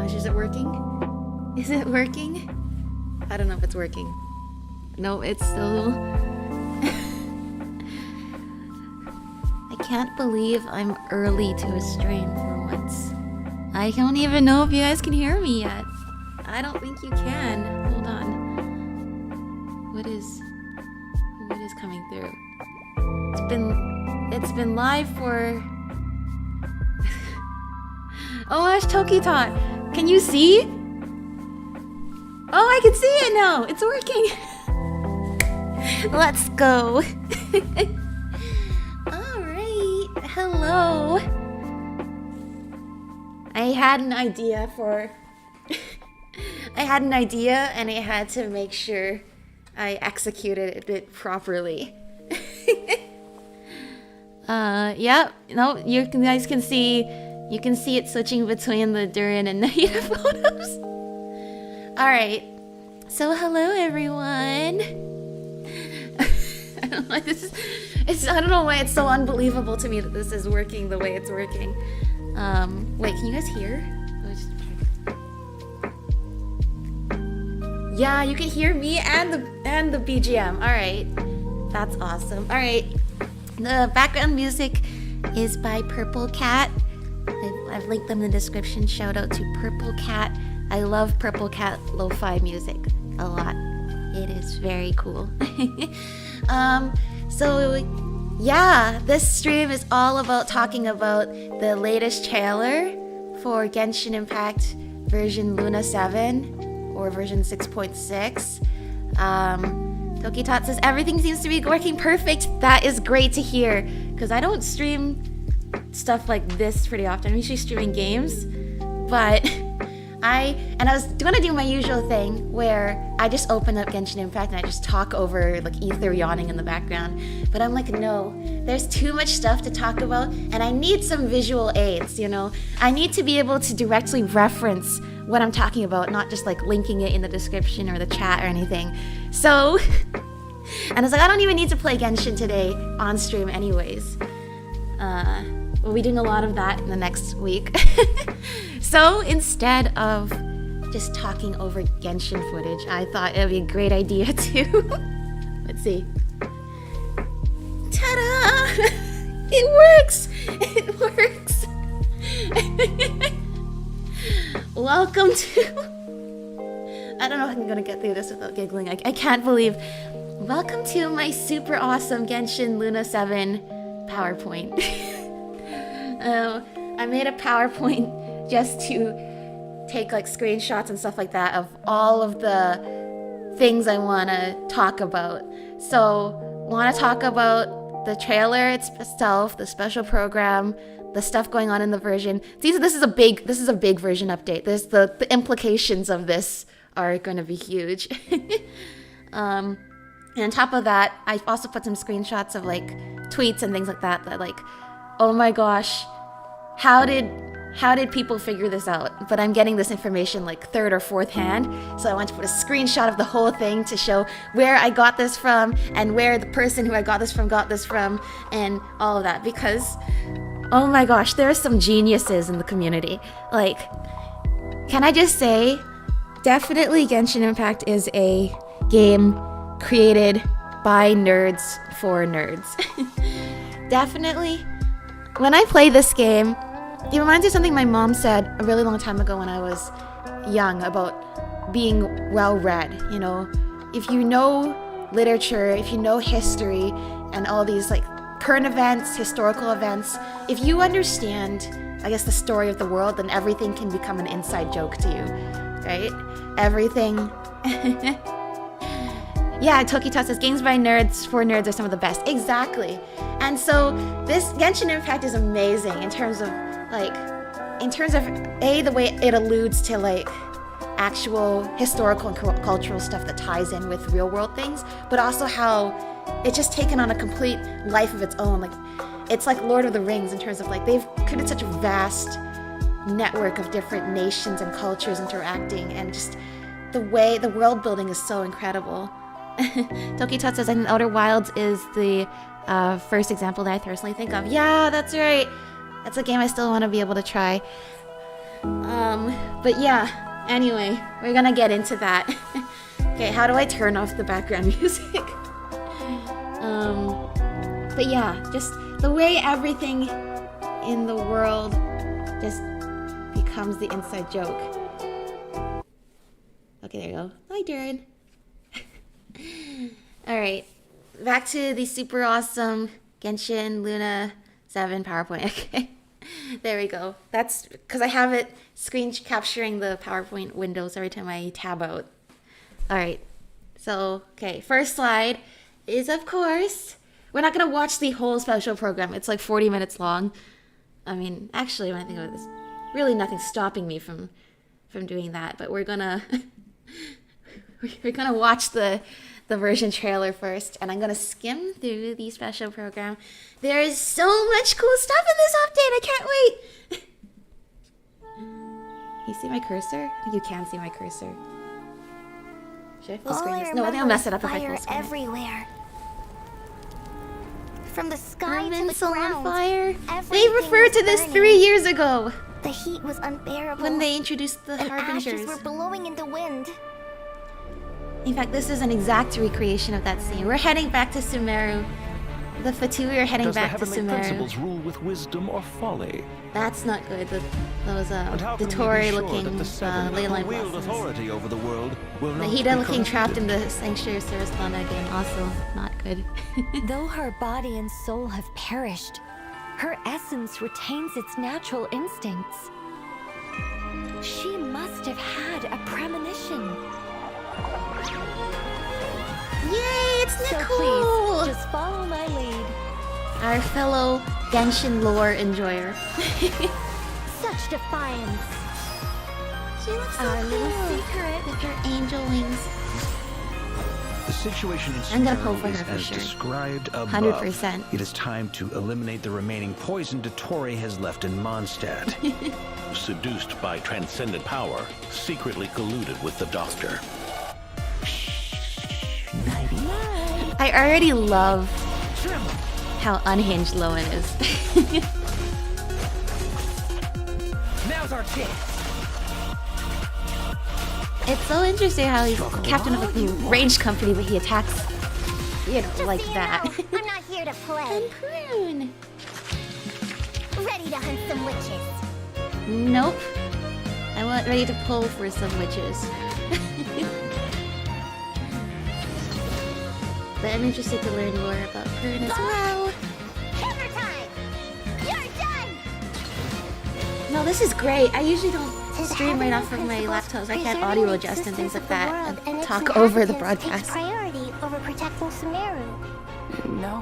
gosh, is it working? Is it working? I don't know if it's working. No, it's still... I can't believe I'm early to a stream for once. I don't even know if you guys can hear me yet. I don't think you can. Hold on. What is coming through? It's been live for... Oh gosh, Toki-tot. Can you see? Oh, I can see it now. It's working. Let's go. Alright. Hello. I had an idea and I had to make sure I executed it properly. Yeah, no, you guys can see it switching between the during and native photos. Alright, so hello everyone. I don't know why I don't know why it's so unbelievable to me that this is working the way it's working. Wait, can you guys hear? Let me just check. Yeah, you can hear me and the BGM. Alright, that's awesome. Alright, the background music is by Purple Cat. I've linked them in the description. Shout out to Purple Cat. I love Purple Cat lo-fi music a lot. It is very cool. So yeah, this stream is all about talking about the latest trailer for Genshin Impact version Luna 7 or version 6.6. Toki-tot says everything seems to be working perfect. That is great to hear, because I don't stream stuff like this pretty often. I'm usually streaming games, but I was gonna do my usual thing where I just open up Genshin Impact and I just talk over like Ether yawning in the background. But I'm like, no, there's too much stuff to talk about and I need some visual aids, you know? I need to be able to directly reference what I'm talking about, not just like linking it in the description or the chat or anything. So, and I was like, I don't even need to play Genshin today on stream anyways. We'll be doing a lot of that in the next week. So instead of just talking over Genshin footage, I thought it would be a great idea to... Let's see. Ta-da! It works! It works! Welcome to... I don't know if I'm gonna get through this without giggling. I can't believe... Welcome to my super awesome Genshin Luna 7 PowerPoint. I made a PowerPoint just to take like screenshots and stuff like that of all of the things I want to talk about. So, want to talk about the trailer itself, the special program, the stuff going on in the version. This is a big version update. The implications of this are going to be huge. And on top of that, I also put some screenshots of like tweets and things like that like, oh my gosh, how did people figure this out? But I'm getting this information like third or fourth hand, so I want to put a screenshot of the whole thing to show where I got this from and where the person who I got this from and all of that, because oh my gosh, there are some geniuses in the community. Like, can I just say, definitely Genshin Impact is a game created by nerds for nerds. Definitely. When I play this game, it reminds me of something my mom said a really long time ago when I was young about being well-read. You know, if you know literature, if you know history and all these like current events, historical events, if you understand, I guess, the story of the world, then everything can become an inside joke to you, right? Everything. Yeah, Toki-tot says games by nerds for nerds are some of the best. Exactly. And so this Genshin Impact is amazing in terms of the way it alludes to like actual historical and cultural stuff that ties in with real world things, but also how it's just taken on a complete life of its own. Like, it's like Lord of the Rings in terms of like they've created such a vast network of different nations and cultures interacting, and just the way the world building is so incredible. Toki-tot says, I think Outer Wilds is the first example that I personally think of. Yeah, that's right. That's a game I still want to be able to try. But yeah, anyway, we're gonna get into that. Okay, how do I turn off the background music? But yeah, just the way everything in the world just becomes the inside joke. Okay, there you go. Hi, Darren. Alright, back to the super awesome Genshin Luna 7 PowerPoint. Okay, there we go. That's because I have it screen capturing the PowerPoint windows every time I tab out. Alright, so, okay, first slide is, of course, we're not going to watch the whole special program. It's like 40 minutes long. I mean, actually, when I think about this, really nothing's stopping me from doing that, but we're gonna watch the version trailer first, and I'm gonna skim through the special program. There is so much cool stuff in this update. I can't wait. You see my cursor? I think you can see my cursor. Should I full screen this? No, I think I'll mess it up if I full screen everywhere. From the sky to the ground, on fire. They referred to this 3 years ago. The heat was unbearable. When they introduced the and harbingers. Ashes were blowing in the wind. In fact, this is an exact recreation of that scene. We're heading back to Sumeru. The Fatui are heading back to Sumeru. Does the heavenly principles rule with wisdom or folly? That's not good. Those Dottore looking leyline authority over the world will the Hida looking trapped in the sanctuary of Sarasthana again. Also not good. Though her body and soul have perished, her essence retains its natural instincts. She must have had a premonition. Yay, it's Nicole! So please, just follow my lead. Our fellow Genshin lore enjoyer. Such defiance. She looks so Our cool little secret with her angel wings. The situation in I'm gonna pull for Sumeru her is for as sure. described above. 100%. It is time to eliminate the remaining poison Dottore has left in Mondstadt. Seduced by transcendent power, secretly colluded with the Doctor. I already love how unhinged Lowen is. Now's our chance. It's so interesting how he's captain of a range company, but he attacks, you know, Just like so you that. know, I'm not here to play. Prune. Ready to hunt some witches. Nope. I want ready to pull for some witches. But I'm interested to learn more about Prune as well. Hammer time! You're done! No, this is great. I usually don't stream right off of my laptops. I can't audio adjust and things like that and talk over the broadcast. Takes priority over protecting Sumeru. No.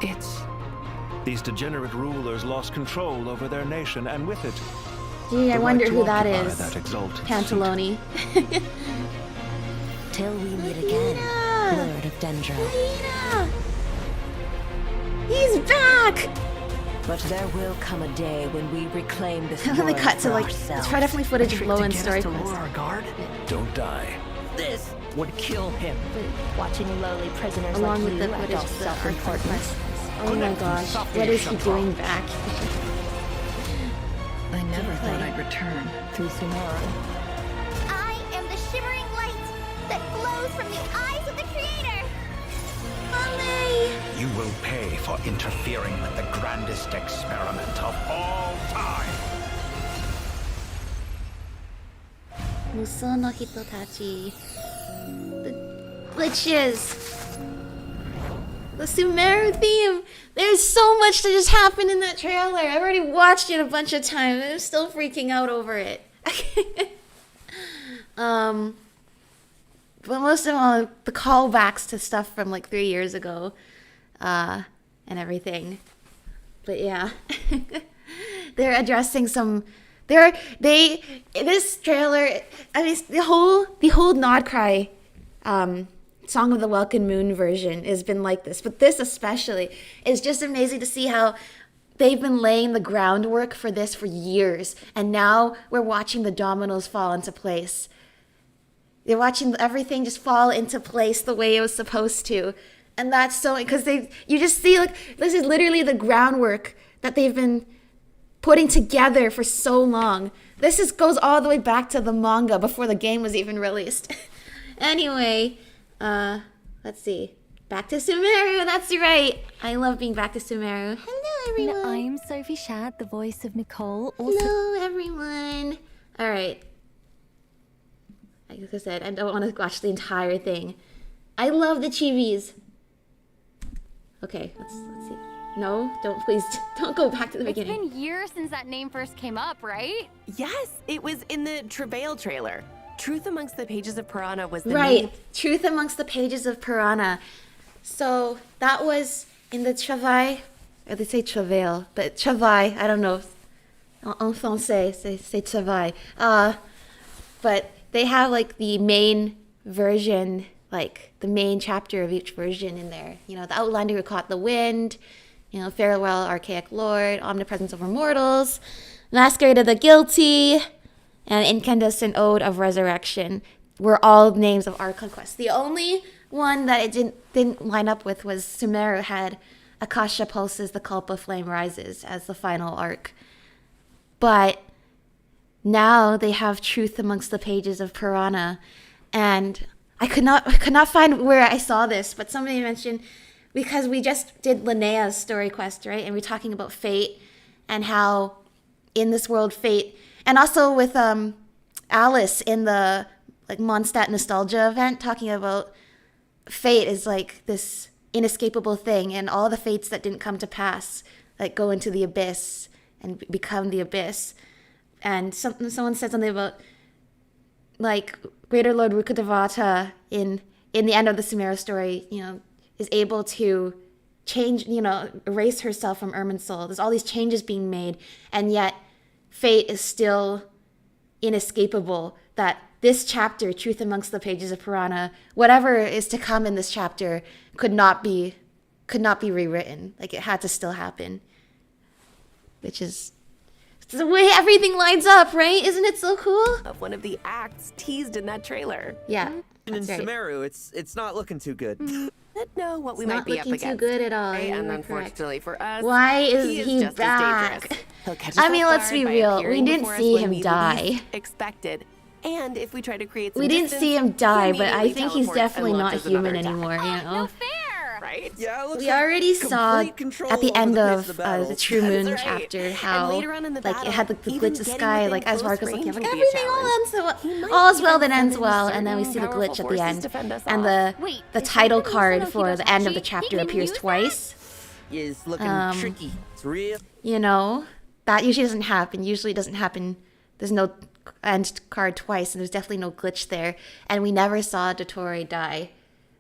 It's... These degenerate rulers lost control over their nation, and with it, Gee, I the wonder right to who that occupy is. that exalted Pantaloni. Till we meet again, Lena! Lord of Dendro. Lena! He's back! But there will come a day when we reclaim this And then they world cut to for like, ourselves. it's definitely footage of trick to Lowen's get story us to quest. lower our guard. don't die. This would kill him. Watching lowly prisoners Along like with you the act footage all of the Arctic self-important. quest. Oh my gosh, what is he doing back? I never thought I'd return. Through Sumeru. I am the shimmering light that glows from the eyes of the Creator. Olé! You will pay for interfering with the grandest experiment of all time. Muso no Hitotachi. The glitches. The Sumeru theme. There's so much that just happened in that trailer. I've already watched it a bunch of times. I'm still freaking out over it. But most of all, the callbacks to stuff from like 3 years ago, and everything. But yeah, they're addressing some. This trailer. I mean, the whole Nod Cry, Song of the Welkin Moon version has been like this, but this especially is just amazing to see how they've been laying the groundwork for this for years, and now we're watching the dominoes fall into place. They're watching everything just fall into place the way it was supposed to, and that's so because you just see like this is literally the groundwork that they've been putting together for so long. This goes all the way back to the manga before the game was even released. Anyway, let's see. Back to Sumeru, that's right. I love being back to Sumeru. Hello, everyone. And I'm Sophie Shad, the voice of Nicole. Also, Hello, everyone. All right. Like I said, I don't want to watch the entire thing. I love the chibis. Okay, let's see. No, please don't go back to the It's beginning. been years since that name first came up, right? Yes, it was in the Travail trailer. Truth Amongst the Pages of Purana was the Right, name. Truth Amongst the Pages of Purana. So that was in the Travail, or they say Travail, but Travail, I don't know. En français, c'est Travail. But they have like the main version, like the main chapter of each version in there. You know, the Outlander who caught the wind, you know, Farewell, Archaic Lord, Omnipresence over Mortals, Masquerade of the Guilty, and Incandescent Ode of Resurrection were all names of our conquest. The only one that it didn't line up with was Sumeru had Akasha Pulses, The Cult of Flame Rises as the final arc. But now they have Truth Amongst the Pages of Purana, and I could not find where I saw this, but somebody mentioned, because we just did Linnea's story quest, right? And we're talking about fate and how in this world fate, and also with Alice in the like Mondstadt nostalgia event, talking about fate is like this inescapable thing, and all the fates that didn't come to pass like go into the abyss and become the abyss. And someone said something about like Greater Lord Rukkhadevata in the end of the Sumeru story, you know, is able to change, you know, erase herself from Irminsul. There's all these changes being made, and yet fate is still inescapable. That this chapter, Truth Amongst the Pages of Purana, whatever is to come in this chapter, could not be rewritten. Like, it had to still happen, which is the way everything lines up, right? Isn't it so cool? Of one of the acts teased in that trailer. Yeah, In that's right. Sumeru, it's not looking too good. But know what we It's might not be up looking too against. good at all. Okay, You and were correct. unfortunately for us, Why is he just back? as dangerous. He'll catch us I mean, off let's guard be by real. We appearing didn't before us see when him we die. least expected. And if we try to create some We didn't distance, see him he die, but I immediately think he's teleports and definitely not launches another human attack. anymore, you know? No fair! Right? Yeah, it looks We like already saw complete control at the over end the pace of the the battles. True Moon That's right. chapter And how later on in the like it battle, had the even glitch of getting sky, within like as close Marcus looking, range like will be a everything all challenge. ends well, He might all's well even that ends send in well, and then we certain see the glitch at the powerful end, forces to fend us and off. Wait, the is title that card Inosuke for the end of the Doshachi? chapter He can appears use that? twice. Is looking tricky. It's real. You know, that usually doesn't happen. Usually it doesn't happen. There's no end card twice, and there's definitely no glitch there. And we never saw Dottore die.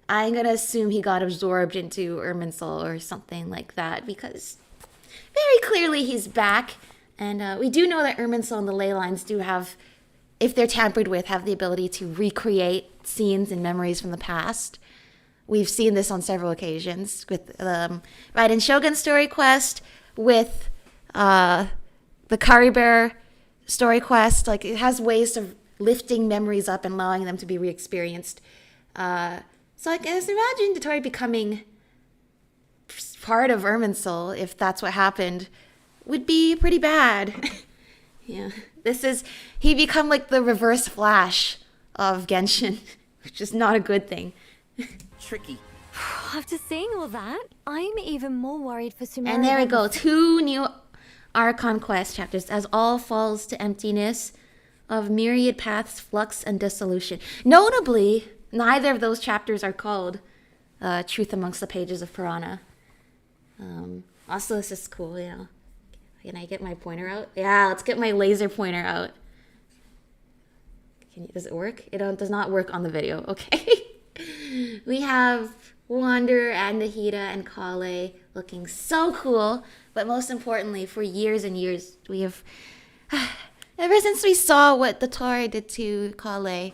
I'm gonna assume he got absorbed into Irminsul or something like that, because very clearly he's back. And we do know that Irminsul and the ley lines do have, if they're tampered with, have the ability to recreate scenes and memories from the past. We've seen this on several occasions with Raiden Shogun's story quest, with the Kari Bear story quest. Like, it has ways of lifting memories up and allowing them to be re-experienced. So I can imagine Dottore becoming part of Irminsul, if that's what happened, would be pretty bad. Yeah, he become like the reverse Flash of Genshin, which is not a good thing. Tricky. after seeing all that, I'm even more worried for Sumeru. And there we than go, 2 new Archon quest chapters, as all falls to emptiness of myriad paths, flux, and dissolution. Notably, neither of those chapters are called Truth Amongst the Pages of Purana. Also, this is cool, you know. Can I get my pointer out? Yeah, let's get my laser pointer out. Does it work? It does not work on the video. Okay. We have Wanderer and and Collei looking so cool. But most importantly, for years and years, we have... ever since we saw what Dottore did to Collei,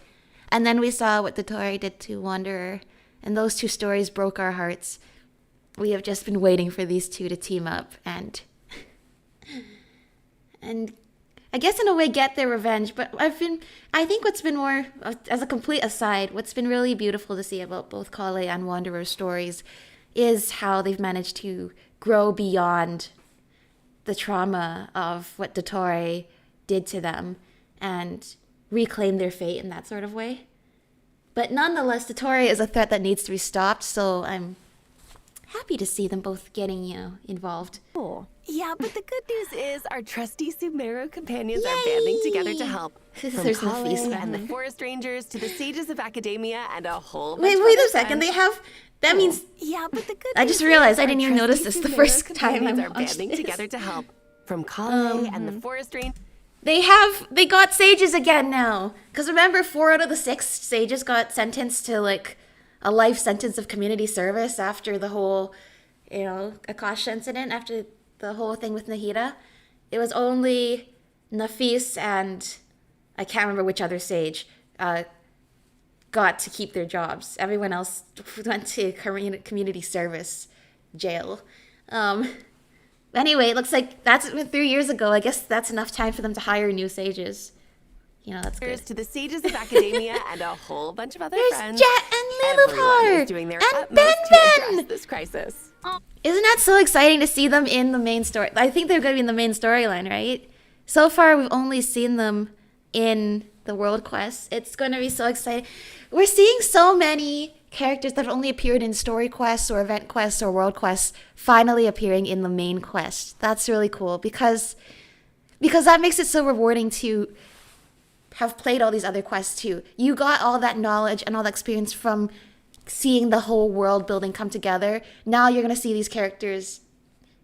and then we saw what Dottore did to Wanderer, and those 2 stories broke our hearts, we have just been waiting for these 2 to team up and I guess in a way get their revenge. But I think what's been more, as a complete aside, what's been really beautiful to see about both Collei and Wanderer's stories is how they've managed to grow beyond the trauma of what Dottore did to them and reclaim their fate in that sort of way. But nonetheless, Dottore is a threat that needs to be stopped, so I'm happy to see them both getting, involved. Cool. Yeah, but the good news is our trusty Sumeru companions are banding together to help. From There's no face Collei back and the there. Forest Rangers to the Sages of Academia and a whole bunch Wait of a other second. friends. They have... That means... Yeah, but the good I just news realized is I our didn't even trusty notice this the Sumeru first time I companions are watched banding this. together to help. From Collei and the Forest Rangers. They got sages again now. Because remember, 4 out of the 6 sages got sentenced to, like, a life sentence of community service after the whole, Akasha incident, after the whole thing with Nahida. It was only Nafis and I can't remember which other sage got to keep their jobs. Everyone else went to community service jail. Anyway, it looks like that's been 3 years ago. I guess that's enough time for them to hire new sages. That's good. To the Sages of Academia and a whole bunch of other There's friends. Jet and Everyone Lilithar is doing their and utmost to Ben! address this crisis. Isn't that so exciting to see them in the main story? I think they're going to be in the main storyline, right? So far, we've only seen them in the world quests. It's going to be so exciting. We're seeing so many characters that have only appeared in story quests or event quests or world quests finally appearing in the main quest. That's really cool because that makes it so rewarding to have played all these other quests too. You got all that knowledge and all that experience from seeing the whole world building come together. Now you're going to see these characters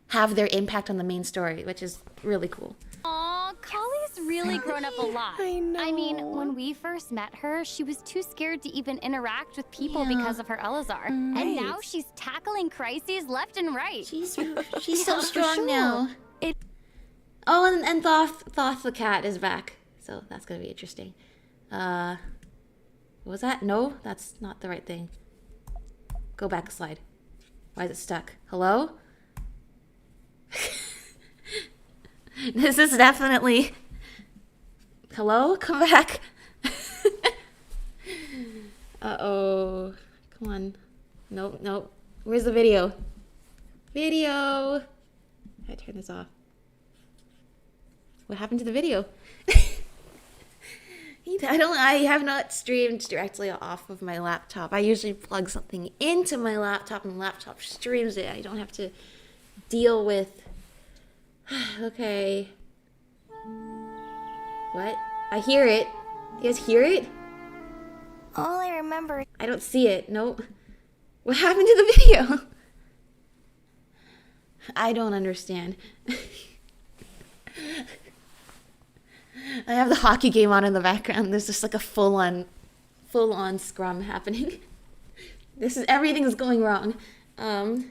have their impact on the main story, which is really cool. Aw, Collei's really grown up a lot. I know. I mean, when we first met her, she was too scared to even interact with people because of her Elazar. And now she's tackling crises left and right. She's so strong now. And Thoth the cat is back. So that's going to be interesting. What was that? No, that's not the right thing. Go back a slide. Why is it stuck? Hello? This is definitely... Hello? Come back. Uh-oh. Come on. Nope. Where's the video? Video! I turn this off. What happened to the video? I have not streamed directly off of my laptop. I usually plug something into my laptop and the laptop streams it. I don't have to deal with... Okay. What? I hear it. You guys hear it? All I remember... I don't see it. Nope. What happened to the video? I don't understand. I have the hockey game on in the background. There's just like a full-on scrum happening. Everything is going wrong. No.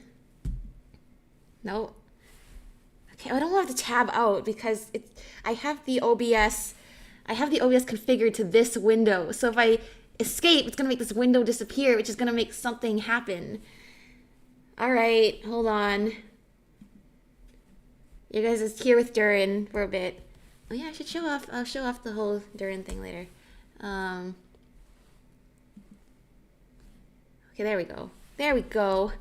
Okay, I don't want to tab out because I have the OBS configured to this window. So if I escape, it's gonna make this window disappear, which is gonna make something happen. All right, hold on. You guys is here with Durin for a bit. Oh yeah, I should show off. I'll show off the whole Durin thing later. Okay, there we go. There we go.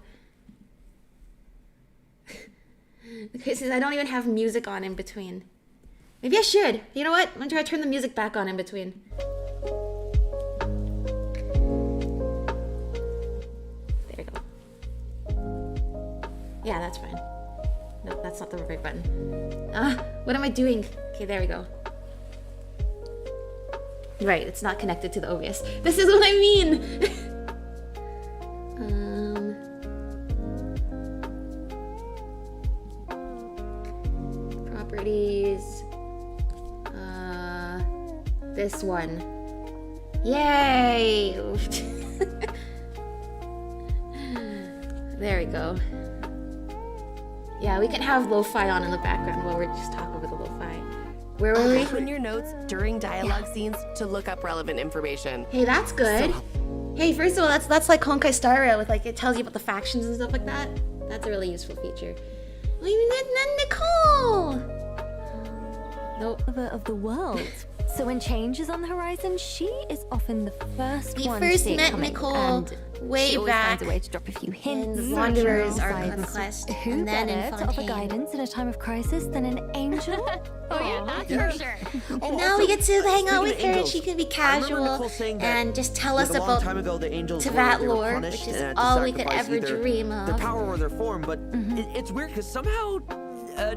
Okay, since I don't even have music on in between. Maybe I should. You know what? I'm gonna try to turn the music back on in between. There we go. Yeah, that's fine. No, that's not the right button. What am I doing? Okay, there we go. Right, it's not connected to the OBS. This is what I mean! Properties. This one. Yay! There we go. Yeah, we can have lo-fi on in the background while we're just talking over the lo-fi. Where were we? Open your notes during dialogue scenes to look up relevant information. Hey, that's good. Hey, first of all, that's like Honkai Star Rail with like it tells you about the factions and stuff like that. That's a really useful feature. Nicole! Nope. Of the world. So when change is on the horizon, she is often the first We one first to see it met coming, Nicole and way she always back finds a way to drop a few hints. in Wanderers are guidance. Conquest, Who and then in better to offer Fontaine. guidance in a time of crisis than an angel? Oh yeah, that's for sure. And now we get to hang out with speaking her, of and she angels, can be I remember casual Nicole saying that, and just tell us like, a long about time ago, the angels Teyvat were lore, punished which is and had to all we could sacrifice ever either dream their of. power or their form, but it's weird because somehow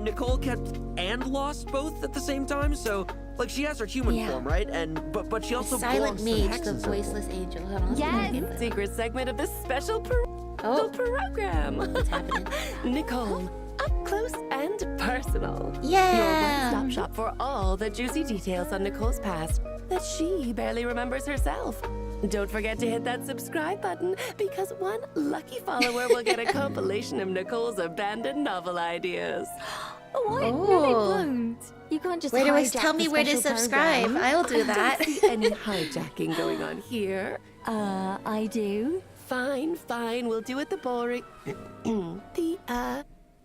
Nicole kept and lost both at the same time. So like she has her human form, right? And but she also Silent belongs to the Mage, Hex the and so forth. voiceless angel. Hold on, let's Yes. look at that. Secret segment of this special Oh, program. what's happening? Nicole, up close and personal. Yeah. Your one-stop shop for all the juicy details on Nicole's past that she barely remembers herself. Don't forget to hit that subscribe button because one lucky follower will get a compilation of Nicole's abandoned novel ideas. What? No, they Oh. won't. You can't just Wait, hijack tell me the where to special subscribe. program. I'll do that. Don't see any hijacking going on here. I do. Fine, we'll do it the boring.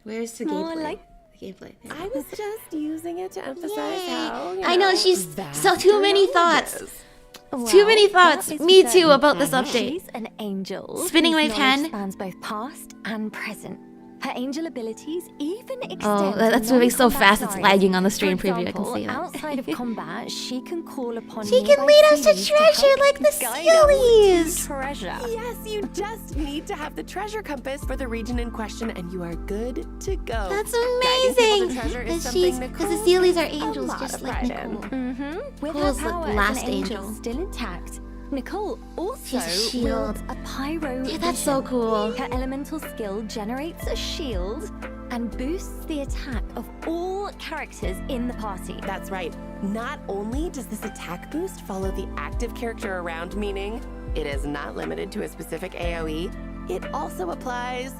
Where's the More gameplay? like- The gameplay. I was just using it to emphasize Yay. how, you I know, she's vast so too her many knowledge thoughts. is. Too many that thoughts. is Me for too certain. about this update. She's an angel. Spinning whose my knowledge pen. spans both past and present. Her angel abilities even extend Oh, to that's moving so non-combat fast, it's scenarios. lagging on the For stream preview, I can example, see that. outside of combat, she can call upon She can nearby lead us to Sealies treasure help like the guide us Sealies. to treasure. Yes, you just need to have the treasure compass for the region in question, and you are good to go. That's Guiding people to amazing. treasure is Because something the Nicole Sealies are takes a angels, lot just of like pride in. Nicole. With Nicole's her the power last as an angel angel. still intact, Nicole also She has a shield. wields a pyro Yeah, that's so vision. cool. Her elemental skill generates a shield and boosts the attack of all characters in the party. That's right. Not only does this attack boost follow the active character around, meaning it is not limited to a specific AoE, it also applies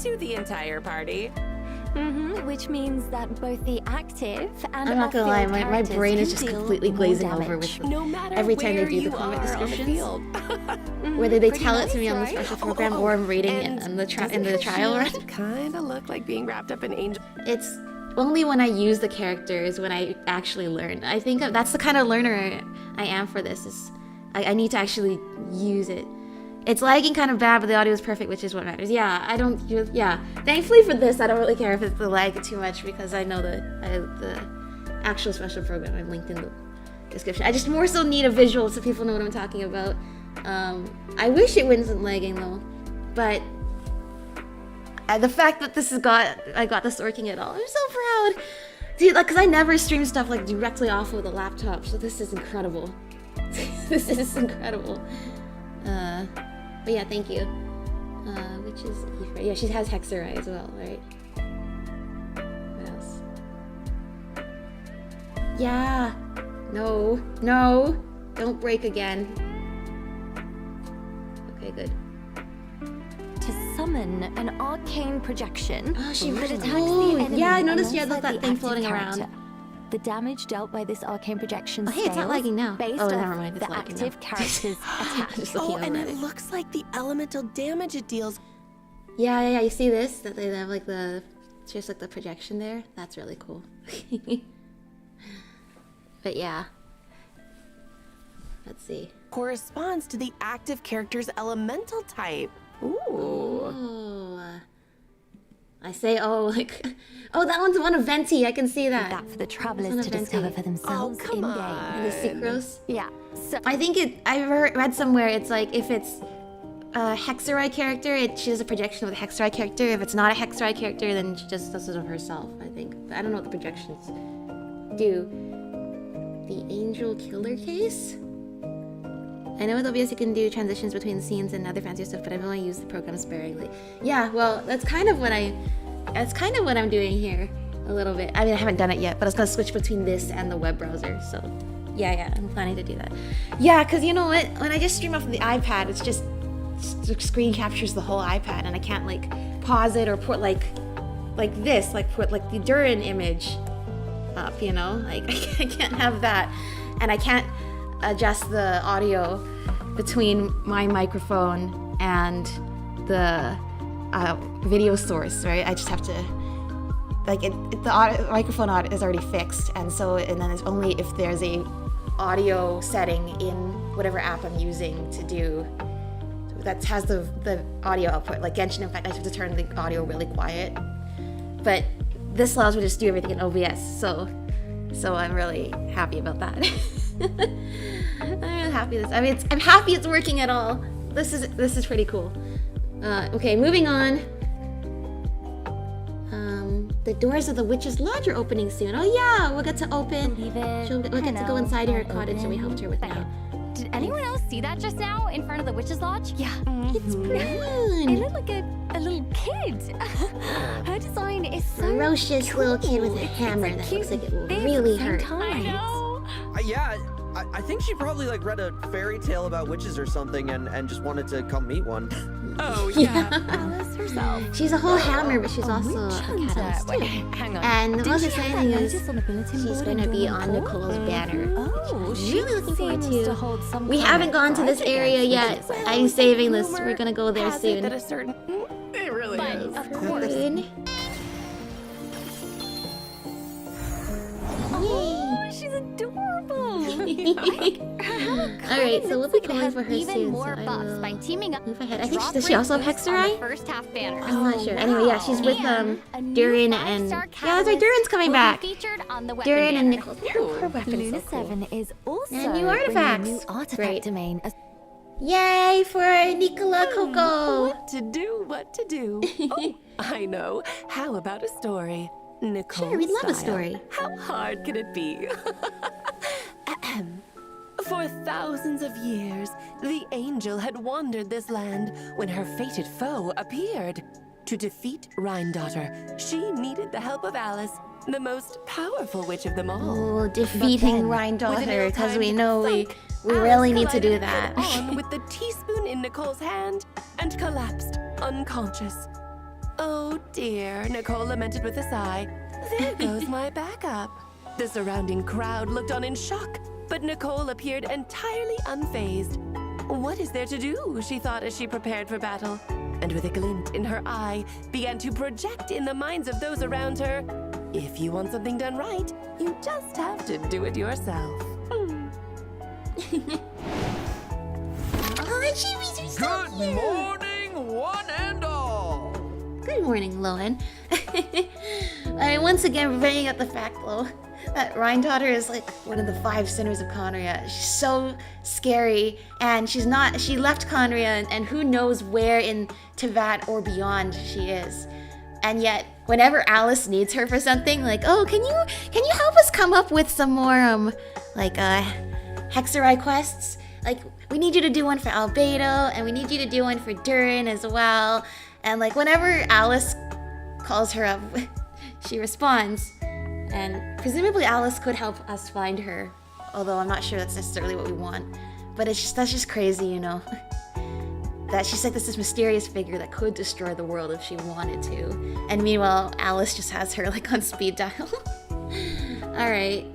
to the entire party. Which means that both the active and I'm not gonna lie, off-field my characters brain is can just deal completely more glazing over damage. with No matter every time they where do the you comment are on the descriptions. field. Whether they Pretty tell it nice, to me on the right? special program or I'm reading it in the trial run. Kind of look like being wrapped up in angel. It's only when I use the characters when I actually learn. I think that's the kind of learner I am for this. Is I need to actually use it. It's lagging kind of bad, but the audio is perfect, which is what matters. Yeah, I don't. Yeah, thankfully for this, I don't really care if it's the lag too much because I know the actual special program I'm linked in the description. I just more so need a visual so people know what I'm talking about. I wish it wasn't lagging though, but the fact that I got this working at all, I'm so proud, dude. Like, cause I never stream stuff like directly off of the laptop, so this is incredible. This is incredible. But yeah, thank you. Which is yeah, she has Hexerai as well, right? What else? Yeah. No, don't break again. Okay, good. To summon an arcane projection Oh, she that really- attacks oh, the enemy yeah, I noticed you had alongside that the thing active floating character. around. The damage dealt by this arcane projection Oh, hey, it's not scales lagging now. based Oh, off never mind, it's the lagging active now. character's attack. Just looking Oh, and over at it looks like the elemental damage it deals. Yeah. You see this? That they have like just like the projection there. That's really cool. But yeah. Let's see. Corresponds to the active character's elemental type. Ooh. Oh. I say, like, oh, that one's one of Venti. I can see that. That for the travelers It's to an event discover thing. for themselves Oh, come in game. And the Sucrose. Yeah. So I think I read somewhere it's like if it's a Hexerai character, she does a projection of the Hexerai character. If it's not a Hexerai character, then she just does it of herself, I think. But I don't know what the projections do. The Angel Killer case? I know with OBS you can do transitions between scenes and other fancy stuff, but I've only used the program sparingly. Yeah, well, that's kind of what I'm doing here a little bit. I mean, I haven't done it yet, but I was gonna switch between this and the web browser, so yeah, I'm planning to do that. Yeah, because you know what? When I just stream off of the iPad, it's just screen captures the whole iPad, and I can't like pause it or put like this, like put like the Durin image up, you know? Like I can't have that, and I can't adjust the audio between my microphone and the video source, right? I just have to the microphone audio is already fixed, and then it's only if there's a audio setting in whatever app I'm using to do that has the audio output. Like Genshin, in fact, I have to turn the audio really quiet. But this allows me to just do everything in OBS, so I'm really happy about that. I'm really happy I'm happy it's working at all. This is pretty cool. Okay, moving on. The doors of the Witch's Lodge are opening soon. Oh yeah, we'll get to open. We'll get to go inside her cottage that we helped her with now. Did anyone else see that just now in front of the Witch's Lodge? Yeah. It's It Prune. looked like a little kid. Her design is so Ferocious little kid with a cool. hammer It's that cute looks like it will and big really at the same hurt. time. know. Yeah, I think she probably like read a fairy tale about witches or something and just wanted to come meet one. Oh, Yeah. Alice herself. She's a whole hammer, but she's also a catalyst too. hang on. And the most exciting is Notice on the bulletin she's board going to in be Dorm on Nicole? Nicole's banner. Oh, I'm she really looking forward seems to. hold some We kind haven't of gone to this grudge area yet. against witches. I'm saving this. We're Rumor gonna go there has it that a soon. certain It really But is. of course. Soon. Oh, she's adorable. Alright, so we'll be going for her even soon. more So I buffs will by teaming up. move ahead. I think Drop does she also have rate boost on the Hexerai? first half banner. I'm not sure. Anyway, yeah, she's with And a new Durin 5-star and yeah, that's right. catalyst Durin's coming will be back. featured on the weapon Durin and banner. Nicole. Her weapon is Luna so cool. 7 is also And new bringing a artifacts. new artifact Great. domain. Yay for Nicola Coco! what to do. Oh, I know. How about a story? Nicole Sure, we'd love a style. story. How hard can it be? Ahem. For thousands of years, the angel had wandered this land when her fated foe appeared. To defeat Rhine-Daughter, she needed the help of Alice, the most powerful witch of them all. Oh, But defeating then, Rhine with an Daughter, because we ill-timed know we thunk, really need Alice to do collided that. head-on with the teaspoon in Nicole's hand and collapsed unconscious. Oh dear, Nicole lamented with a sigh. There goes my backup. The surrounding crowd looked on in shock, but Nicole appeared entirely unfazed. What is there to do, she thought as she prepared for battle, and with a glint in her eye, began to project in the minds of those around her. If you want something done right, you just have to do it yourself. Oh, Chibi's are so Good cute. morning, one and all. Good morning, Lowen. I once again bringing up the fact, though, that Rhine Daughter is like one of the 5 sinners of Conria. She's so scary, and she left Conria, and who knows where in Tevat or beyond she is. And yet, whenever Alice needs her for something, like, oh, can you help us come up with some more Hexerai quests? Like, we need you to do one for Albedo, and we need you to do one for Durin as well. And like, whenever Alice calls her up, she responds. And presumably Alice could help us find her, although I'm not sure that's necessarily what we want. But that's just crazy, you know. That she's like this mysterious figure that could destroy the world if she wanted to. And meanwhile, Alice just has her like on speed dial. Alright,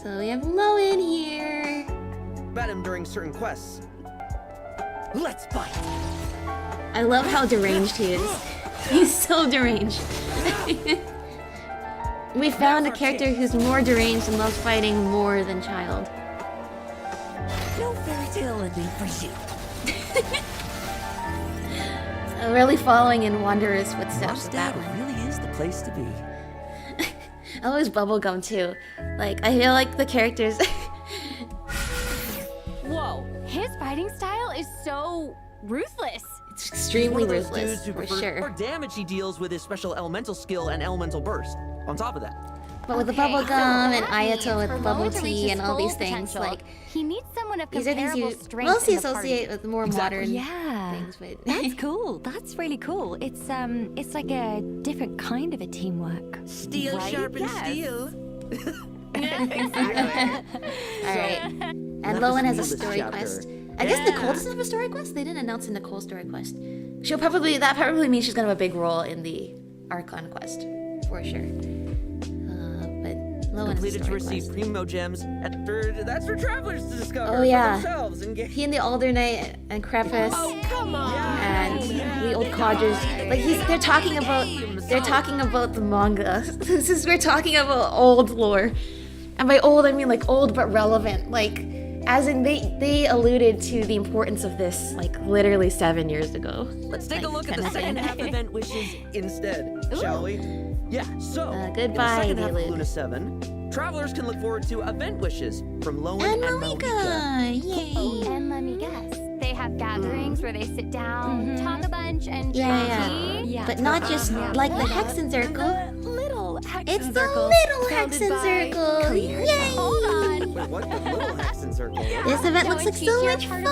so we have Lowen here. Bat him during certain quests. Let's fight. I love how deranged he is. He's so deranged. We found a character who's more deranged and loves fighting more than Child. No fairy tale ending for you. Really following in Wanderer's footsteps with that Mondstadt one. really is the place to be. I always bubblegum too. Like, I feel like the characters... Whoa, his fighting style is so ruthless. It's extremely One of those ruthless, dudes who for prefers sure. more damage he deals with his special elemental skill and elemental burst. On top of that. But with the Okay, bubblegum so and that means Ayato with for bubble Lowen to reach tea his and all these full things, potential, like, he needs someone of these are things comparable you strength mostly in the party. associate with more modern Yeah, things, but... that's cool. That's really cool. It's like a different kind of a teamwork. Steel Right? sharpens Yes. steel. Alright. And Let us Lowen has a feel this story chapter. quest. I guess Nicole doesn't have a story quest? They didn't announce a Nicole story quest. That probably means she's gonna have a big role in the Archon quest. For sure. But Lowen has a Completed to story receive quest. primo gems. That's for travelers to discover Oh, yeah. for themselves and get. He and the Alder Knight and Krepus Oh, come on! and the old codgers. Like, they're talking about They're talking about the manga. We're talking about old lore. And by old, I mean like old but relevant. Like, as in they alluded to the importance of this like literally 7 years ago. Let's take a look at the kinda second thing. half event wishes instead, shall we? Yeah, so goodbye, in the second half of Delude. Luna 7, travelers can look forward to event wishes from Lowen And and Malika! Malika. Yay! And let me guess, they have gatherings where they sit down, talk a bunch, and drink Yeah. tea. Yeah. But not just like the Hexen Circle. Little Hexen It's the Circle. little founded Hexen by Circle! Collei herself. Yay! Hold on. Wait, what? The little Hexen Circle? This event looks like so much fun!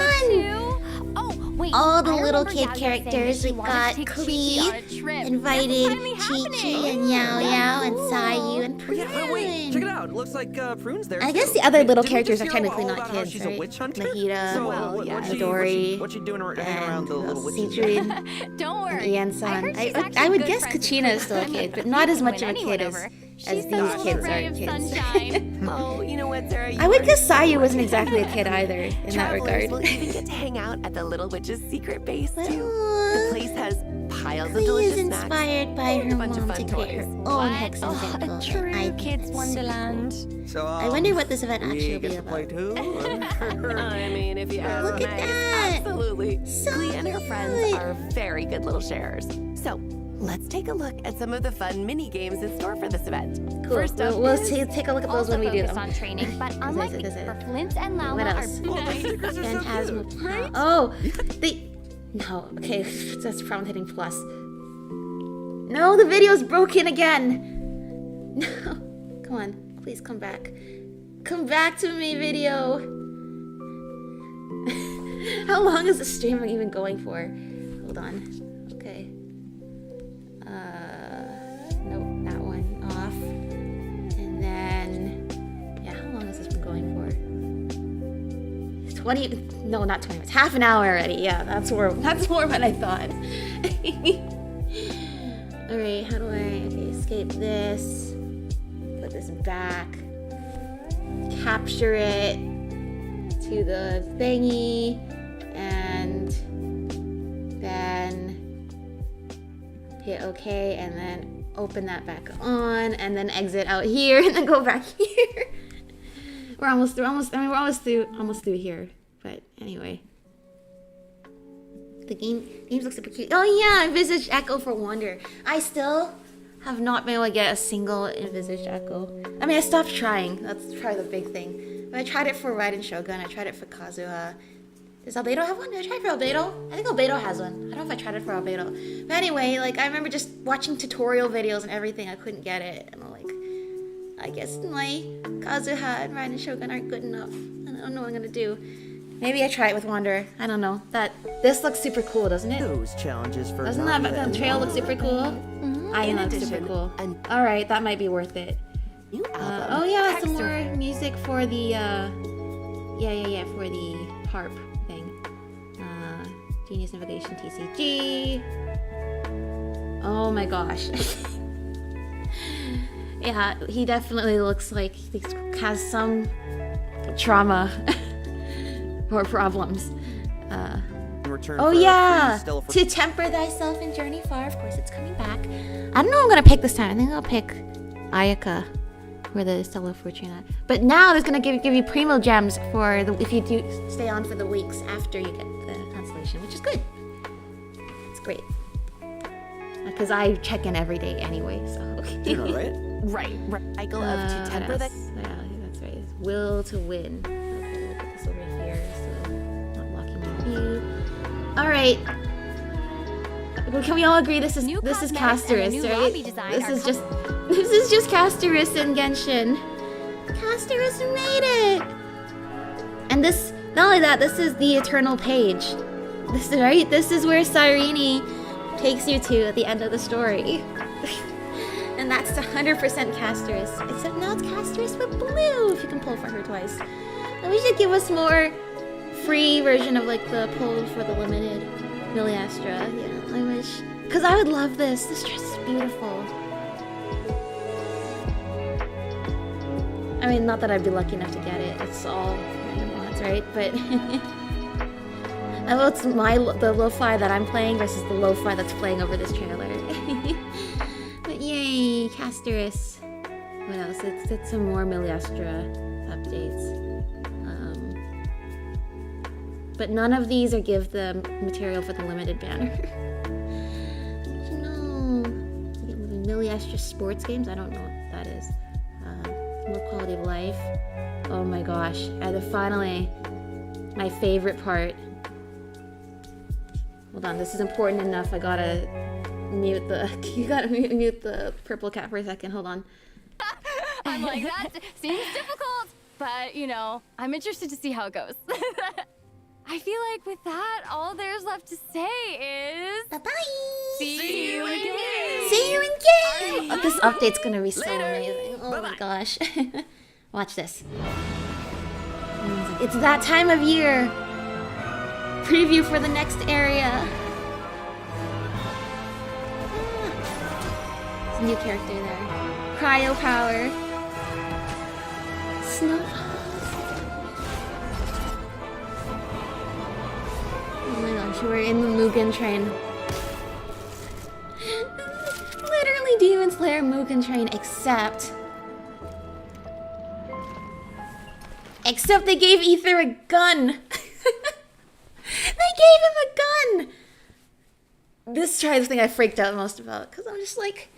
Oh, wait. All the I little remember kid Yaya saying that characters. she We wanted got to take Klee, Chi-Chi on a trip. invited That's finally Chi-Chi happening. and Yao Yao and Sayu and Oh, yeah, but wait, check it Prune. out. It looks like Prune's there I too. guess the other Wait, little didn't we characters just are hear technically all not about how kids, she's right? a witch hunter? Mahita, So, Well, yeah. Midori, what's she doing hanging around the little witches? Citrine, Don't worry. Ian-san. heard she's I actually would good guess friends with Kachina is her. still a I mean, kid, but you not as can much win of a anyone kid over. as She's these the kids ray are of kids. sunshine. Oh, you know what, Sarah? I would guess Sayu wasn't exactly a kid either in that Travelers regard. will even get to hang out at the Little Witch's secret base too. Well, The place has piles of Klee is delicious snacks. inspired by and her a bunch of mom to fun create her toys. own What? Hexen Oh, Circle. a true I think kids' it's wonderland. So, I wonder what this event we actually will get be to play about. too? or- I mean, if you ask Look at Meg, that. absolutely. So Klee and her friends good. are very good little sharers. So, let's take a look at some of the fun mini games in store for this event. Cool. First up We'll is take a look at those Also when we do focus them. on training, but unlike Does it? where Flint and What Lala else? are Oh, the stickers are so Phantasmal. cute. Oh, no. Okay, that's problem hitting plus. No, the video's broken again. No, come on, please come back. Come back to me, video. How long is the stream even going for? Hold on. Okay. Nope, that one off. And then, yeah, how long has this been going for? 20, no, not 20 minutes, half an hour already. Yeah, that's more than I thought. All right, how do I, okay, escape this, put this back, capture it to the thingy, and then hit OK, and then open that back on, and then exit out here, and then go back here. We're almost through here. But anyway, the games look super cute. Oh yeah, envisaged echo for Wanderer. I still have not been able to get a single envisaged echo. I mean, I stopped trying. That's probably the big thing. But I tried it for Raiden Shogun. I tried it for Kazuha. Does Albedo have one? Did I try for Albedo? I think Albedo has one. I don't know if I tried it for Albedo. But anyway, like I remember just watching tutorial videos and everything. I couldn't get it, and I'm like, I guess my Kazuha and Raiden Shogun aren't good enough. I don't know what I'm gonna do. Maybe I try it with Wanderer. I don't know. This looks super cool, doesn't it? Those challenges for Doesn't that Nadia the trail look super cool? I In know it's super addition, cool. an- All right, that might be worth it. New album. Oh yeah, some Extra- more music for the for the harp thing. Genius Navigation TCG. Oh my gosh. Yeah, he definitely looks like he has some trauma or problems. In return Oh for a yeah, free Stella for to temper thyself and journey far. Of course, it's coming back. I don't know what I'm gonna pick this time. I think I'll pick Ayaka for the Stella Fortuna. But now it's gonna give you primo gems for the if you do stay on for the weeks after you get the constellation, which is good. It's great because I check in every day anyway. So you know, right? Right. Cycle of to temper what the else? Yeah, that's right. Will to win. Okay, we'll put this over here so not blocking my view. All right. Well, can we all agree this is New Casterus, cosmetics and a new right? lobby design This are is just Casterus and Genshin. Casterus made it. And this, not only that, this is the eternal page. This is right. This is where Cyrene takes you to at the end of the story. And that's 100% Casterus. Except now it's Casterus with blue, if you can pull for her twice. And we should give us more free version of like the pull for the limited Miliastra. Yeah, I wish. Because I would love this. This dress is beautiful. I mean, not that I'd be lucky enough to get it. It's all random odds, right? But I know it's the lo-fi that I'm playing versus the lo-fi that's playing over this trailer. asterisk. What else? It's some more Miliestra updates. But none of these are give the material for the limited banner. No. Miliestra sports games? I don't know what that is. More quality of life. Oh my gosh. And finally, my favorite part. Hold on, this is important enough. I gotta mute the. You gotta mute the purple cat for a second. Hold on. I'm like, that seems difficult, but you know, I'm interested to see how it goes. I feel like with that, all there's left to say is... Bye-bye! See you in game! See you in game! Oh, this update's gonna be so amazing. Oh my gosh. Watch this. It's that time of year! Preview for the next area. There's a new character there. Cryo power. Snow. Oh my gosh, we're in the Mugen train. Literally Demon Slayer Mugen train, except they gave Aether a gun. They gave him a gun. This is the thing I freaked out most about, because I'm just like,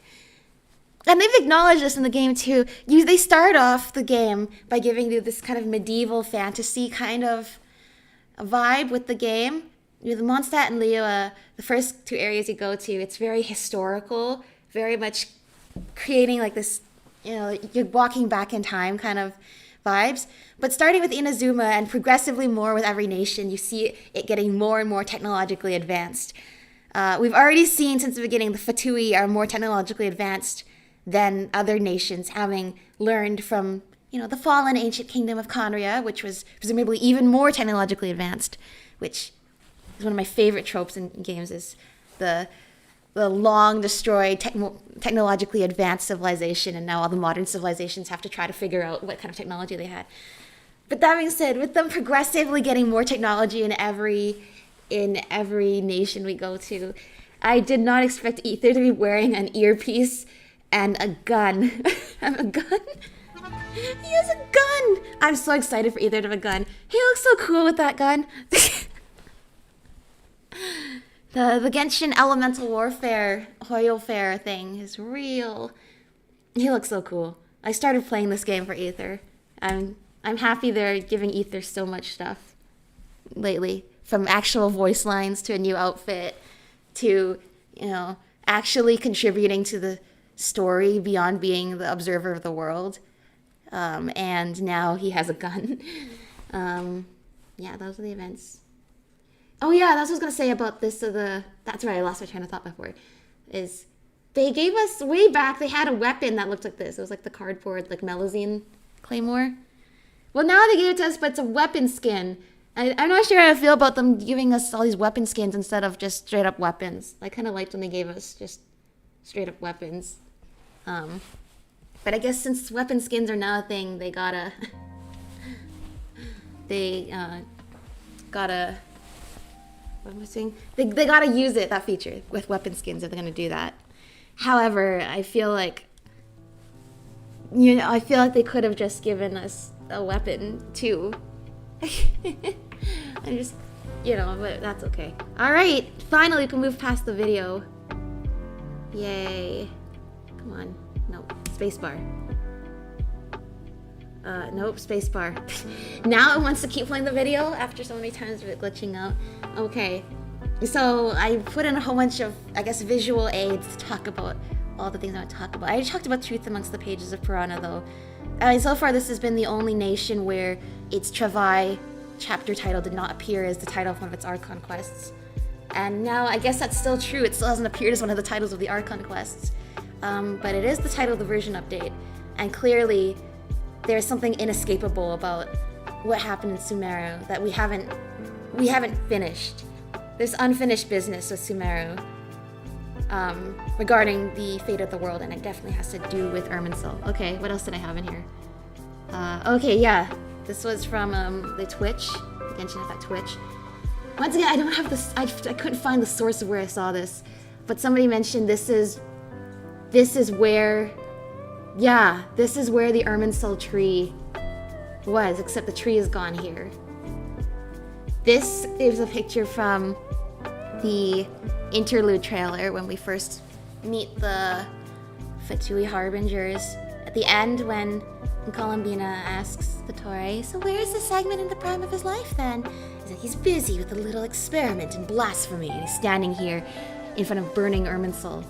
and they've acknowledged this in the game too. They start off the game by giving you this kind of medieval fantasy kind of vibe with the game. With Mondstadt and Liyue, the first two areas you go to, it's very historical, very much creating like this, you know, you're walking back in time kind of vibes. But starting with Inazuma and progressively more with every nation, you see it getting more and more technologically advanced. We've already seen since the beginning the Fatui are more technologically advanced than other nations, having learned from, you know, the fallen ancient kingdom of Conria, which was presumably even more technologically advanced, which is one of my favorite tropes in games, is the long destroyed technologically advanced civilization, and now all the modern civilizations have to try to figure out what kind of technology they had. But that being said, with them progressively getting more technology in every nation we go to, I did not expect Aether to be wearing an earpiece and a gun. A gun? He has a gun! I'm so excited for Aether to have a gun. He looks so cool with that gun. The Genshin Elemental Warfare Hoyo Fair thing is real. He looks so cool. I started playing this game for Aether. I'm happy they're giving Aether so much stuff lately. From actual voice lines to a new outfit to, you know, actually contributing to the story beyond being the observer of the world. And now he has a gun. Yeah, those are the events. Oh yeah, that's what I was gonna say about this. That's right, I lost my train of thought before. Is they gave us way back. They had a weapon that looked like this. It was like the cardboard, like Melazine claymore. Well, now they gave it to us, but it's a weapon skin. I'm not sure how I feel about them giving us all these weapon skins instead of just straight up weapons. I kind of liked when they gave us just straight up weapons. But I guess since weapon skins are now a thing, they gotta what am I saying? They gotta use that feature with weapon skins if they're gonna do that. However, I feel like, you know, they could have just given us a weapon too. I'm just, you know, but that's okay. All right, finally we can move past the video. Yay! Come on, nope, spacebar. Nope, spacebar. Now it wants to keep playing the video after so many times of it glitching out. Okay, so I put in a whole bunch of, I guess, visual aids to talk about all the things I want to talk about. I talked about Truth Amongst the Pages of Purana, though. I mean, so far this has been the only nation where its Travai chapter title did not appear as the title of one of its Archon quests. And now I guess that's still true. It still hasn't appeared as one of the titles of the Archon quests. But it is the title of the version update. And clearly, there's something inescapable about what happened in Sumeru that we haven't finished. There's unfinished business with Sumeru regarding the fate of the world, and it definitely has to do with Irminsul. Okay, what else did I have in here? Okay, yeah, this was from the Twitch, Genshin Effect Twitch. Once again, I don't have this. I couldn't find the source of where I saw this, but somebody mentioned this is where yeah, this is where the Irminsul tree was, except the tree is gone here. This is a picture from the interlude trailer when we first meet the Fatui Harbingers. At the end, when Columbina asks Dottore, so where is the segment in the prime of his life then? He said he's busy with a little experiment in blasphemy, and he's standing here in front of burning Irminsul.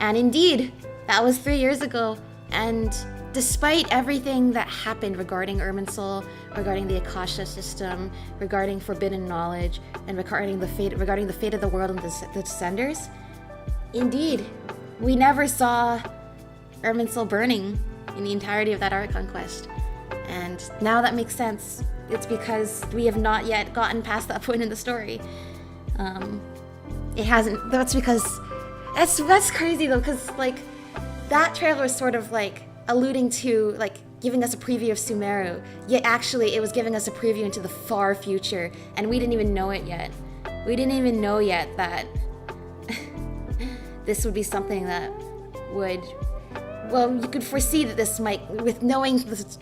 And indeed, that was 3 years ago, and despite everything that happened regarding Irminsul, regarding the Akasha system, regarding forbidden knowledge, and regarding the fate of the world and the Descenders, indeed, we never saw Irminsul burning in the entirety of that Archon quest. And now that makes sense. It's because we have not yet gotten past that point in the story. It hasn't. That's because that's crazy though, because like that trailer was sort of like alluding to like giving us a preview of Sumeru, yet actually it was giving us a preview into the far future, and we didn't even know it yet. We didn't even know yet that this would be something that would, well, you could foresee that this might, with knowing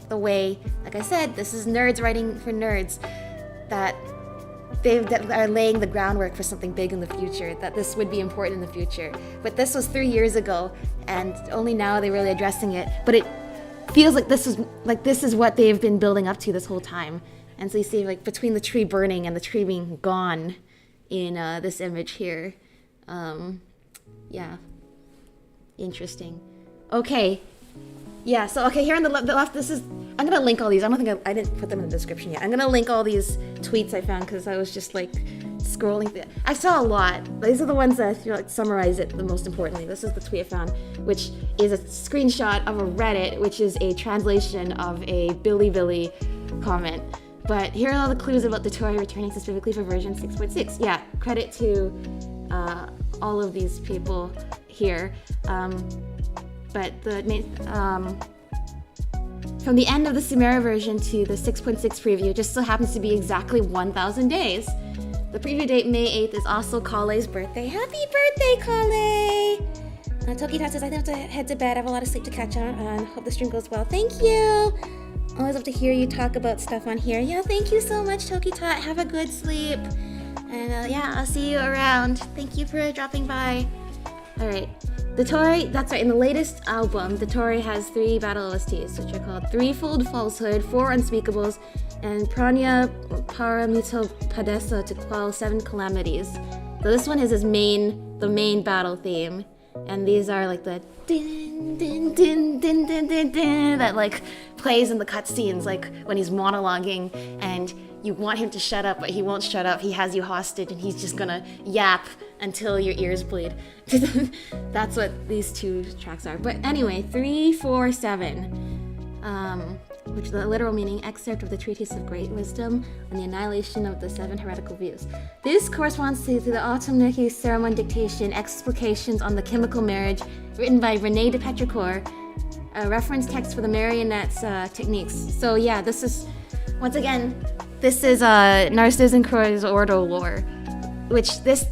the way, like I said, this is nerds writing for nerds, that that are laying the groundwork for something big in the future, that this would be important in the future. But this was 3 years ago, and only now they're really addressing it. But it feels like this is what they've been building up to this whole time. And so you see, like, between the tree burning and the tree being gone in this image here. Yeah. Interesting. Okay. Yeah, so okay, here on the left, this is, I'm gonna link all these. I don't think I didn't put them in the description yet. I'm gonna link all these tweets I found because I was just like scrolling through. I saw a lot. These are the ones that I feel like summarize it the most importantly. This is the tweet I found, which is a screenshot of a Reddit, which is a translation of a Billy comment. But here are all the clues about Dottore returning specifically for version 6.6. Yeah, credit to all of these people here. But the from the end of the Sumeru version to the 6.6 preview just so happens to be exactly 1,000 days. The preview date, May 8th, is also Collei's birthday. Happy birthday, Collei! Toki-Tot says, I have to head to bed. I have a lot of sleep to catch on, and hope the stream goes well. Thank you! Always love to hear you talk about stuff on here. Yeah, thank you so much, Toki-Tot. Have a good sleep. And yeah, I'll see you around. Thank you for dropping by. Alright. Dottore, that's right, in the latest album, Dottore has 3 battle OSTs, which are called Threefold Falsehood, 4 Unspeakables, and Pranya Paramito Padesa to quell 7 calamities. So this one is the main battle theme, and these are like the din din din din din din din that like plays in the cutscenes, like when he's monologuing and you want him to shut up, but he won't shut up. He has you hostage, and he's just gonna yap until your ears bleed. That's what these 2 tracks are. But anyway, 347, which is the literal meaning, excerpt of the Treatise of Great Wisdom on the Annihilation of the 7 Heretical Views. This corresponds to the Autumniki Ceremony Dictation, Explications on the Chemical Marriage, written by René de Petrichor, a reference text for the marionette's techniques. So yeah, this is, once again, this is Narcissus Croix's Ordo lore, which this,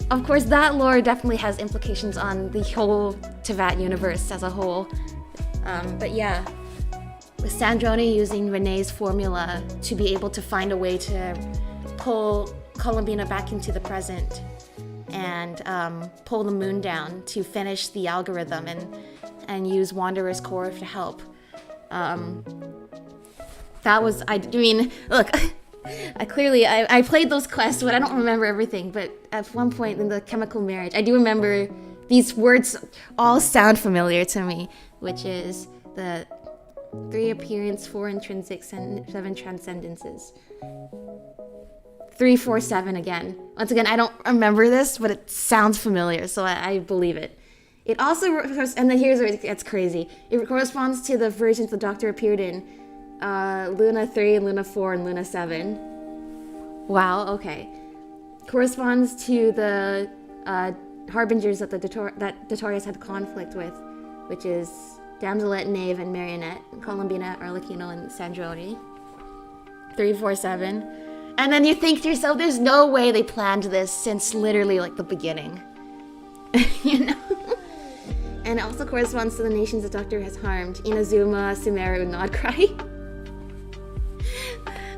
of course, that lore definitely has implications on the whole Tevat universe as a whole. But yeah, with Sandrone using René's formula to be able to find a way to pull Columbina back into the present and pull the moon down to finish the algorithm and use Wanderer's core to help. That was, I mean, look, I played those quests, but I don't remember everything. But at one point in the chemical marriage, I do remember these words all sound familiar to me, which is the 3 appearance, 4 intrinsics, and 7 transcendences. 347 again. Once again, I don't remember this, but it sounds familiar, so I believe it. It also, and then here's where it gets crazy. It corresponds to the versions the Doctor appeared in. Luna 3, Luna 4, and Luna 7. Wow, okay. Corresponds to the harbingers that Dottore has had conflict with, which is Damselette, Knave, and Marionette, Columbina, Arlecchino, and Sandrone. 347. And then you think to yourself, there's no way they planned this since literally like the beginning. You know? And it also corresponds to the nations the Doctor has harmed. Inazuma, Sumeru, Nodcry.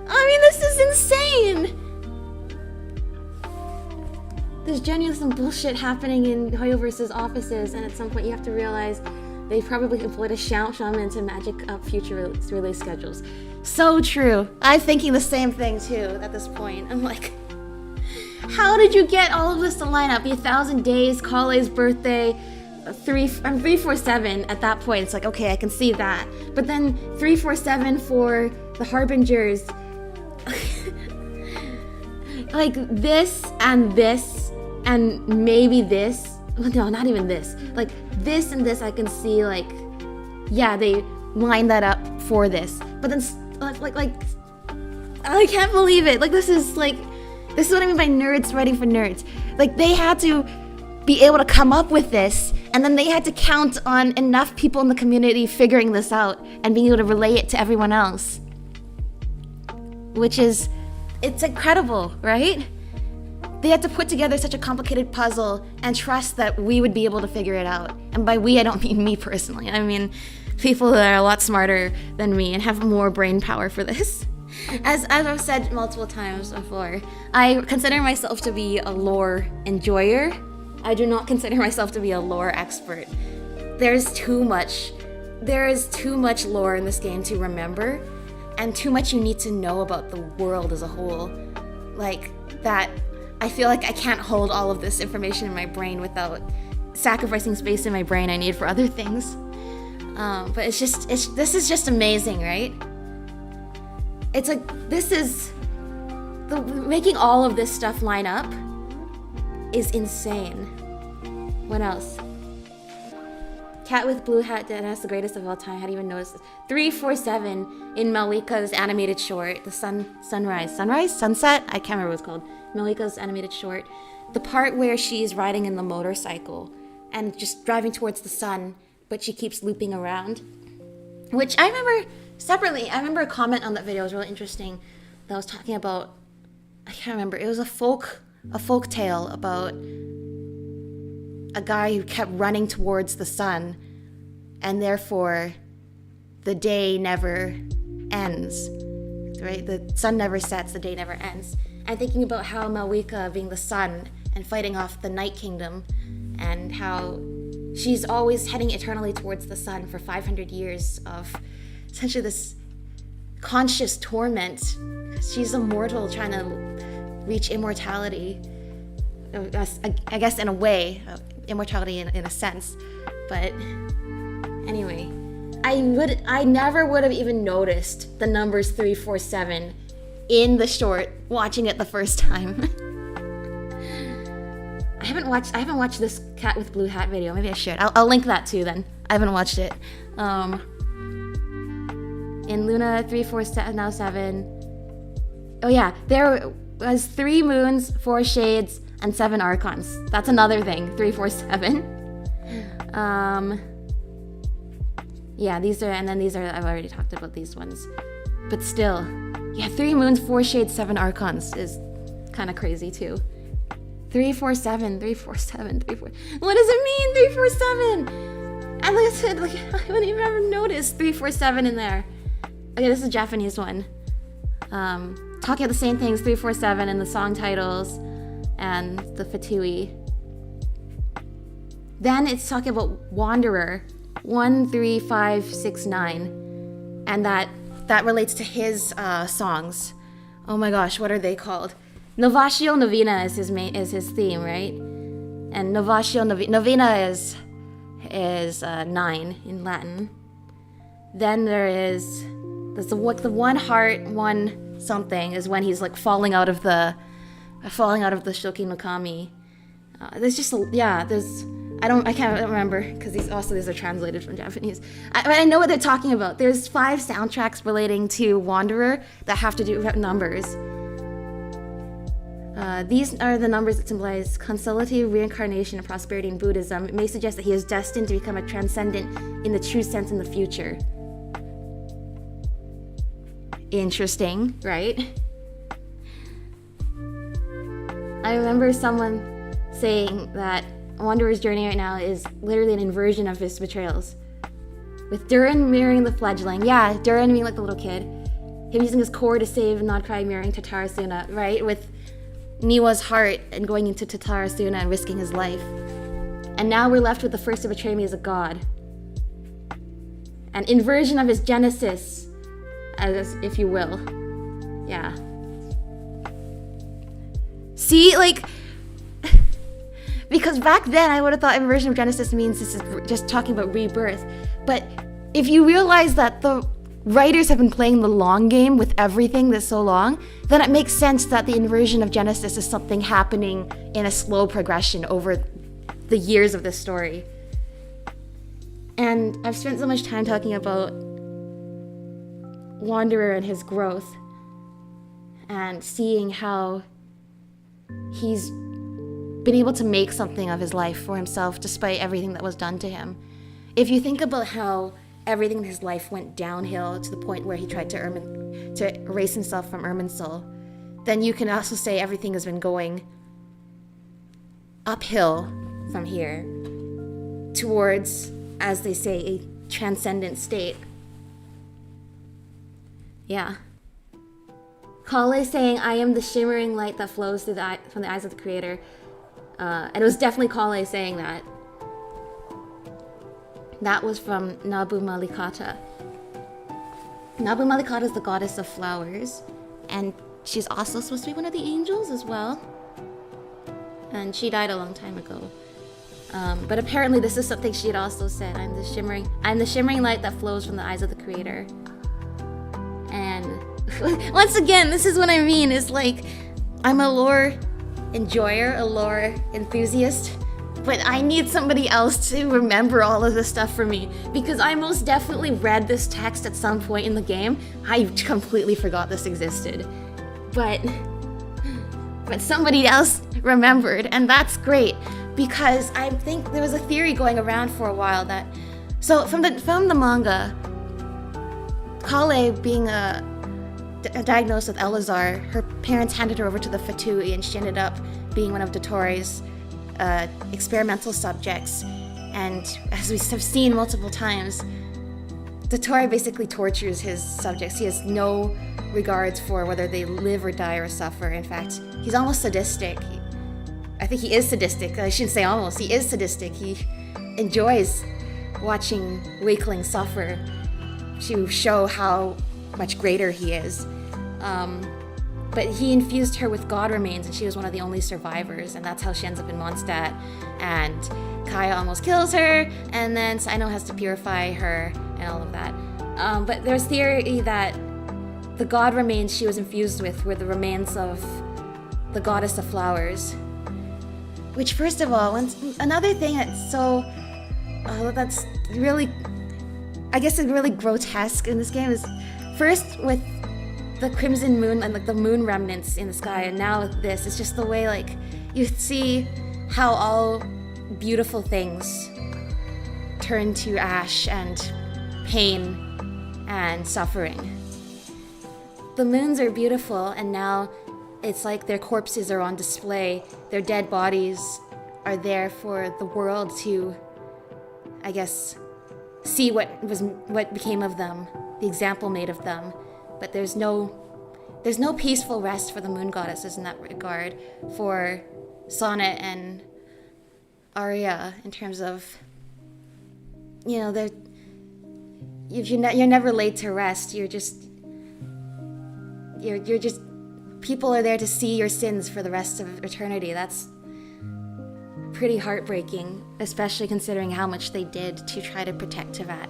I mean, this is insane! There's genuinely some bullshit happening in Hoyoverse's offices, and at some point you have to realize they probably employed a shaman to magic up future release schedules. So true. I'm thinking the same thing too at this point. I'm like, how did you get all of this to line up? The 1,000 days, Collei's birthday, 347 at that point. It's like, okay, I can see that. But then 347 for the Harbingers. Like this and maybe this. No, not even this. Like this and this I can see, like, yeah, they lined that up for this. But then like I can't believe it. Like this is what I mean by nerds writing for nerds. Like they had to be able to come up with this, and then they had to count on enough people in the community figuring this out and being able to relay it to everyone else. Which is, it's incredible, right? They had to put together such a complicated puzzle and trust that we would be able to figure it out. And by we, I don't mean me personally. I mean people that are a lot smarter than me and have more brain power for this. As I've said multiple times before, I consider myself to be a lore enjoyer. I do not consider myself to be a lore expert. There is too much lore in this game to remember, and too much you need to know about the world as a whole. Like that, I feel like I can't hold all of this information in my brain without sacrificing space in my brain I need for other things. But this is just amazing, right? It's like, making all of this stuff line up is insane. What else? Cat with blue hat that has the greatest of all time. I hadn't even noticed this. 347 in Malika's animated short, the sunset? I can't remember what it's called. Malika's animated short. The part where she's riding in the motorcycle and just driving towards the sun, but she keeps looping around. Which I remember separately, I remember a comment on that video was really interesting that was talking about, I can't remember, it was a folk tale about a guy who kept running towards the sun, and therefore the day never ends, right? The sun never sets, the day never ends. And thinking about how Malika being the sun and fighting off the Night Kingdom, and how she's always heading eternally towards the sun for 500 years of essentially this conscious torment. She's immortal, trying to reach immortality. I guess in a way, immortality in a sense. But anyway, I never would have even noticed the numbers 347 in the short watching it the first time. I haven't watched this Cat with Blue Hat video. Maybe I should. I'll link that too then. I haven't watched it. In Luna 347 now 7. Oh yeah, there was 3 moons, 4 shades, and 7 archons. That's another thing. 347. Yeah, these are I've already talked about these ones. But still, yeah, 3 moons, 4 shades, 7 archons is kind of crazy too. 347. What does it mean, 347? And like I said, I haven't even ever noticed 347 in there. Okay, this is a Japanese one. Talking about the same things, 347 in the song titles and the Fatui. Then it's talking about Wanderer 13569, and that relates to his songs. Oh my gosh, what are they called? Novatio Novena is his theme, right? And Novatio Novena is 9 in Latin. Then there's the one heart, one something is when he's like falling out of the Shoki no Kami. There's just I can't remember because these are translated from Japanese. But I know what they're talking about. There's 5 soundtracks relating to Wanderer that have to do with numbers. These are the numbers that symbolize consolity, reincarnation, and prosperity in Buddhism. It may suggest that he is destined to become a transcendent in the true sense in the future. Interesting, right? I remember someone saying that Wanderer's journey right now is literally an inversion of his betrayals. With Durin mirroring the fledgling, yeah, Durin being like the little kid, him using his core to save Nodcry mirroring Tatarasuna, right? With Niwa's heart and going into Tatarasuna and risking his life. And now we're left with the first to betray me as a god. An inversion of his genesis, as if you will. Yeah. See, like, because back then I would have thought inversion of genesis means this is just talking about rebirth. But if you realize that the writers have been playing the long game with everything this so long, then it makes sense that the inversion of genesis is something happening in a slow progression over the years of this story. And I've spent so much time talking about Wanderer and his growth and seeing how he's been able to make something of his life for himself despite everything that was done to him. If you think about how everything in his life went downhill to the point where he tried to erase himself from Irminsul, then you can also say everything has been going uphill from here towards, as they say, a transcendent state. Yeah. Collei saying, "I am the shimmering light that flows through from the eyes of the creator." And it was definitely Collei saying that. That was from Nabu Malikata. Nabu Malikata is the goddess of flowers, and she's also supposed to be one of the angels as well. And she died a long time ago. But apparently this is something she had also said. I'm the shimmering light that flows from the eyes of the creator. And once again, this is what I mean. It's like, I'm a lore enjoyer, a lore enthusiast, but I need somebody else to remember all of this stuff for me, because I most definitely read this text at some point in the game. I completely forgot this existed. But somebody else remembered, and that's great, because I think there was a theory going around for a while that, so from the manga, Collei being diagnosed with Elazar, her parents handed her over to the Fatui, and she ended up being one of Dottore's experimental subjects. And as we have seen multiple times, Dottore basically tortures his subjects. He has no regards for whether they live or die or suffer. In fact, he's almost sadistic. I think he is sadistic. I shouldn't say almost. He is sadistic. He enjoys watching weaklings suffer to show how much greater he is. But he infused her with god remains, and she was one of the only survivors, and that's how she ends up in Mondstadt. And Kaya almost kills her, and then Saino has to purify her, and all of that. But there's theory that the god remains she was infused with were the remains of the goddess of flowers. Which, first of all, another thing that's really, I guess, is really grotesque in this game is, first with the crimson moon and like the moon remnants in the sky, and now with this, it's just the way like you see how all beautiful things turn to ash and pain and suffering. The moons are beautiful, and now it's like their corpses are on display. Their dead bodies are there for the world to, I guess, see what became of them, the example made of them. But there's no peaceful rest for the moon goddesses in that regard, for Sonnet and Arya, in terms of, you know, you're never laid to rest. You're just people are there to see your sins for the rest of eternity. That's pretty heartbreaking, especially considering how much they did to try to protect Tevat.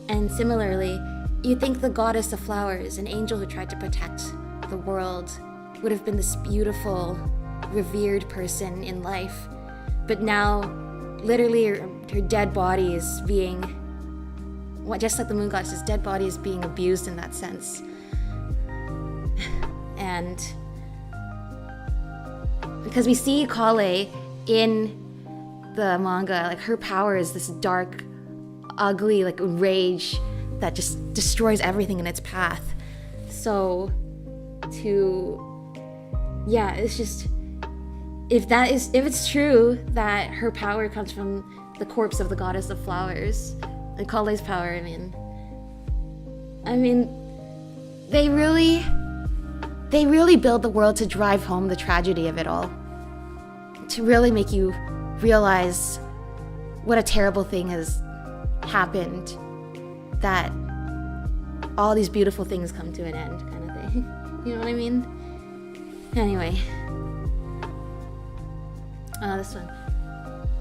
And similarly, you think the goddess of flowers, an angel who tried to protect the world, would have been this beautiful, revered person in life. But now, literally, her dead body is being, just like the moon goddess's dead body is being abused in that sense. And because we see Collei in the manga, like her power is this dark, ugly, like rage that just destroys everything in its path. So it's just, if it's true that her power comes from the corpse of the goddess of flowers, and Collei's power, I mean, they really build the world to drive home the tragedy of it all. To really make you realize what a terrible thing has happened, that all these beautiful things come to an end, kind of thing. You know what I mean? Anyway. Oh, this one.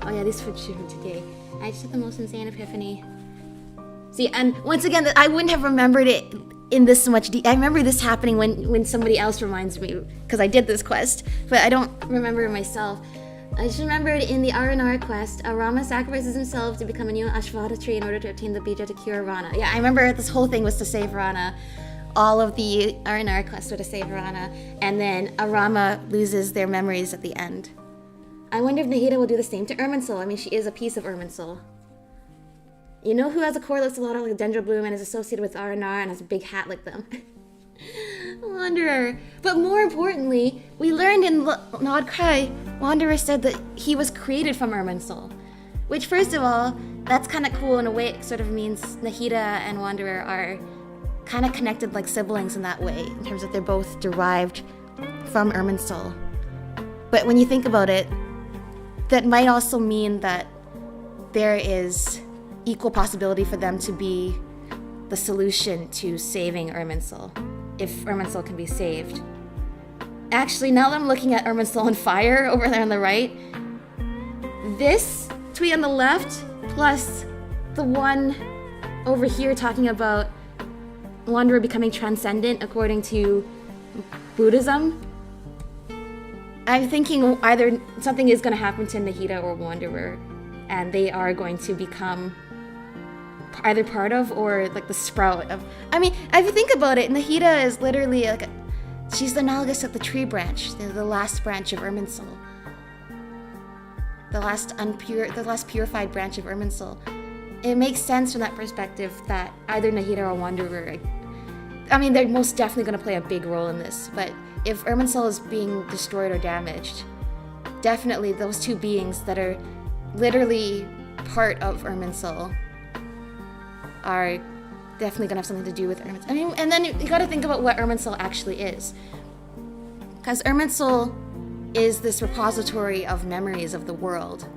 Oh yeah, these footage from today. I just had the most insane epiphany. See, and once again, I wouldn't have remembered it in this much I remember this happening when somebody else reminds me, because I did this quest, but I don't remember it myself. I just remembered in the R&R quest, Rama sacrifices himself to become a new Ashvata tree in order to obtain the Bija to cure Rana. Yeah, I remember this whole thing was to save Rana. All of the R&R quests were to save Rana, and then Rama loses their memories at the end. I wonder if Nahida will do the same to Irminsul. I mean, she is a piece of Irminsul. You know who has a core that looks a lot like a dendro bloom and is associated with R&R and has a big hat like them? Wanderer. But more importantly, we learned in Nod Cry, Wanderer said that he was created from Irminsul. Which, first of all, that's kind of cool in a way. It sort of means Nahida and Wanderer are kind of connected like siblings in that way, in terms of they're both derived from Irminsul. But when you think about it, that might also mean that there is equal possibility for them to be the solution to saving Irminsul, if Irminsul can be saved. Actually, now that I'm looking at Irminsul on fire over there on the right, this tweet on the left plus the one over here talking about Wanderer becoming transcendent according to Buddhism, I'm thinking either something is going to happen to Nahida or Wanderer, and they are going to become either part of or like the sprout of. I mean, if you think about it, Nahida is literally like she's analogous of the tree branch, the last branch of Irminsul, the last purified branch of Irminsul. It makes sense from that perspective that either Nahida or Wanderer. I mean, they're most definitely going to play a big role in this, but if Irminsul is being destroyed or damaged, definitely those two beings that are literally part of Irminsul are definitely gonna have something to do with Irminsul. I mean, and then you gotta think about what Irminsul actually is. Because Irminsul is this repository of memories of the world.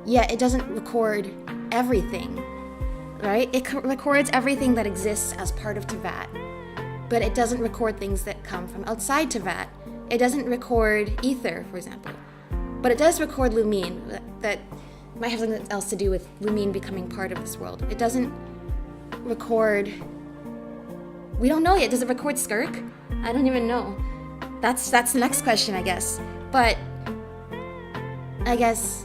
Yet it doesn't record everything, right? It records everything that exists as part of Teyvat. But it doesn't record things that come from outside Teyvat. It doesn't record ether, for example. But it does record Lumine, that might have something else to do with Lumine becoming part of this world. It doesn't record... We don't know yet. Does it record Skirk? I don't even know. That's the next question, I guess. But I guess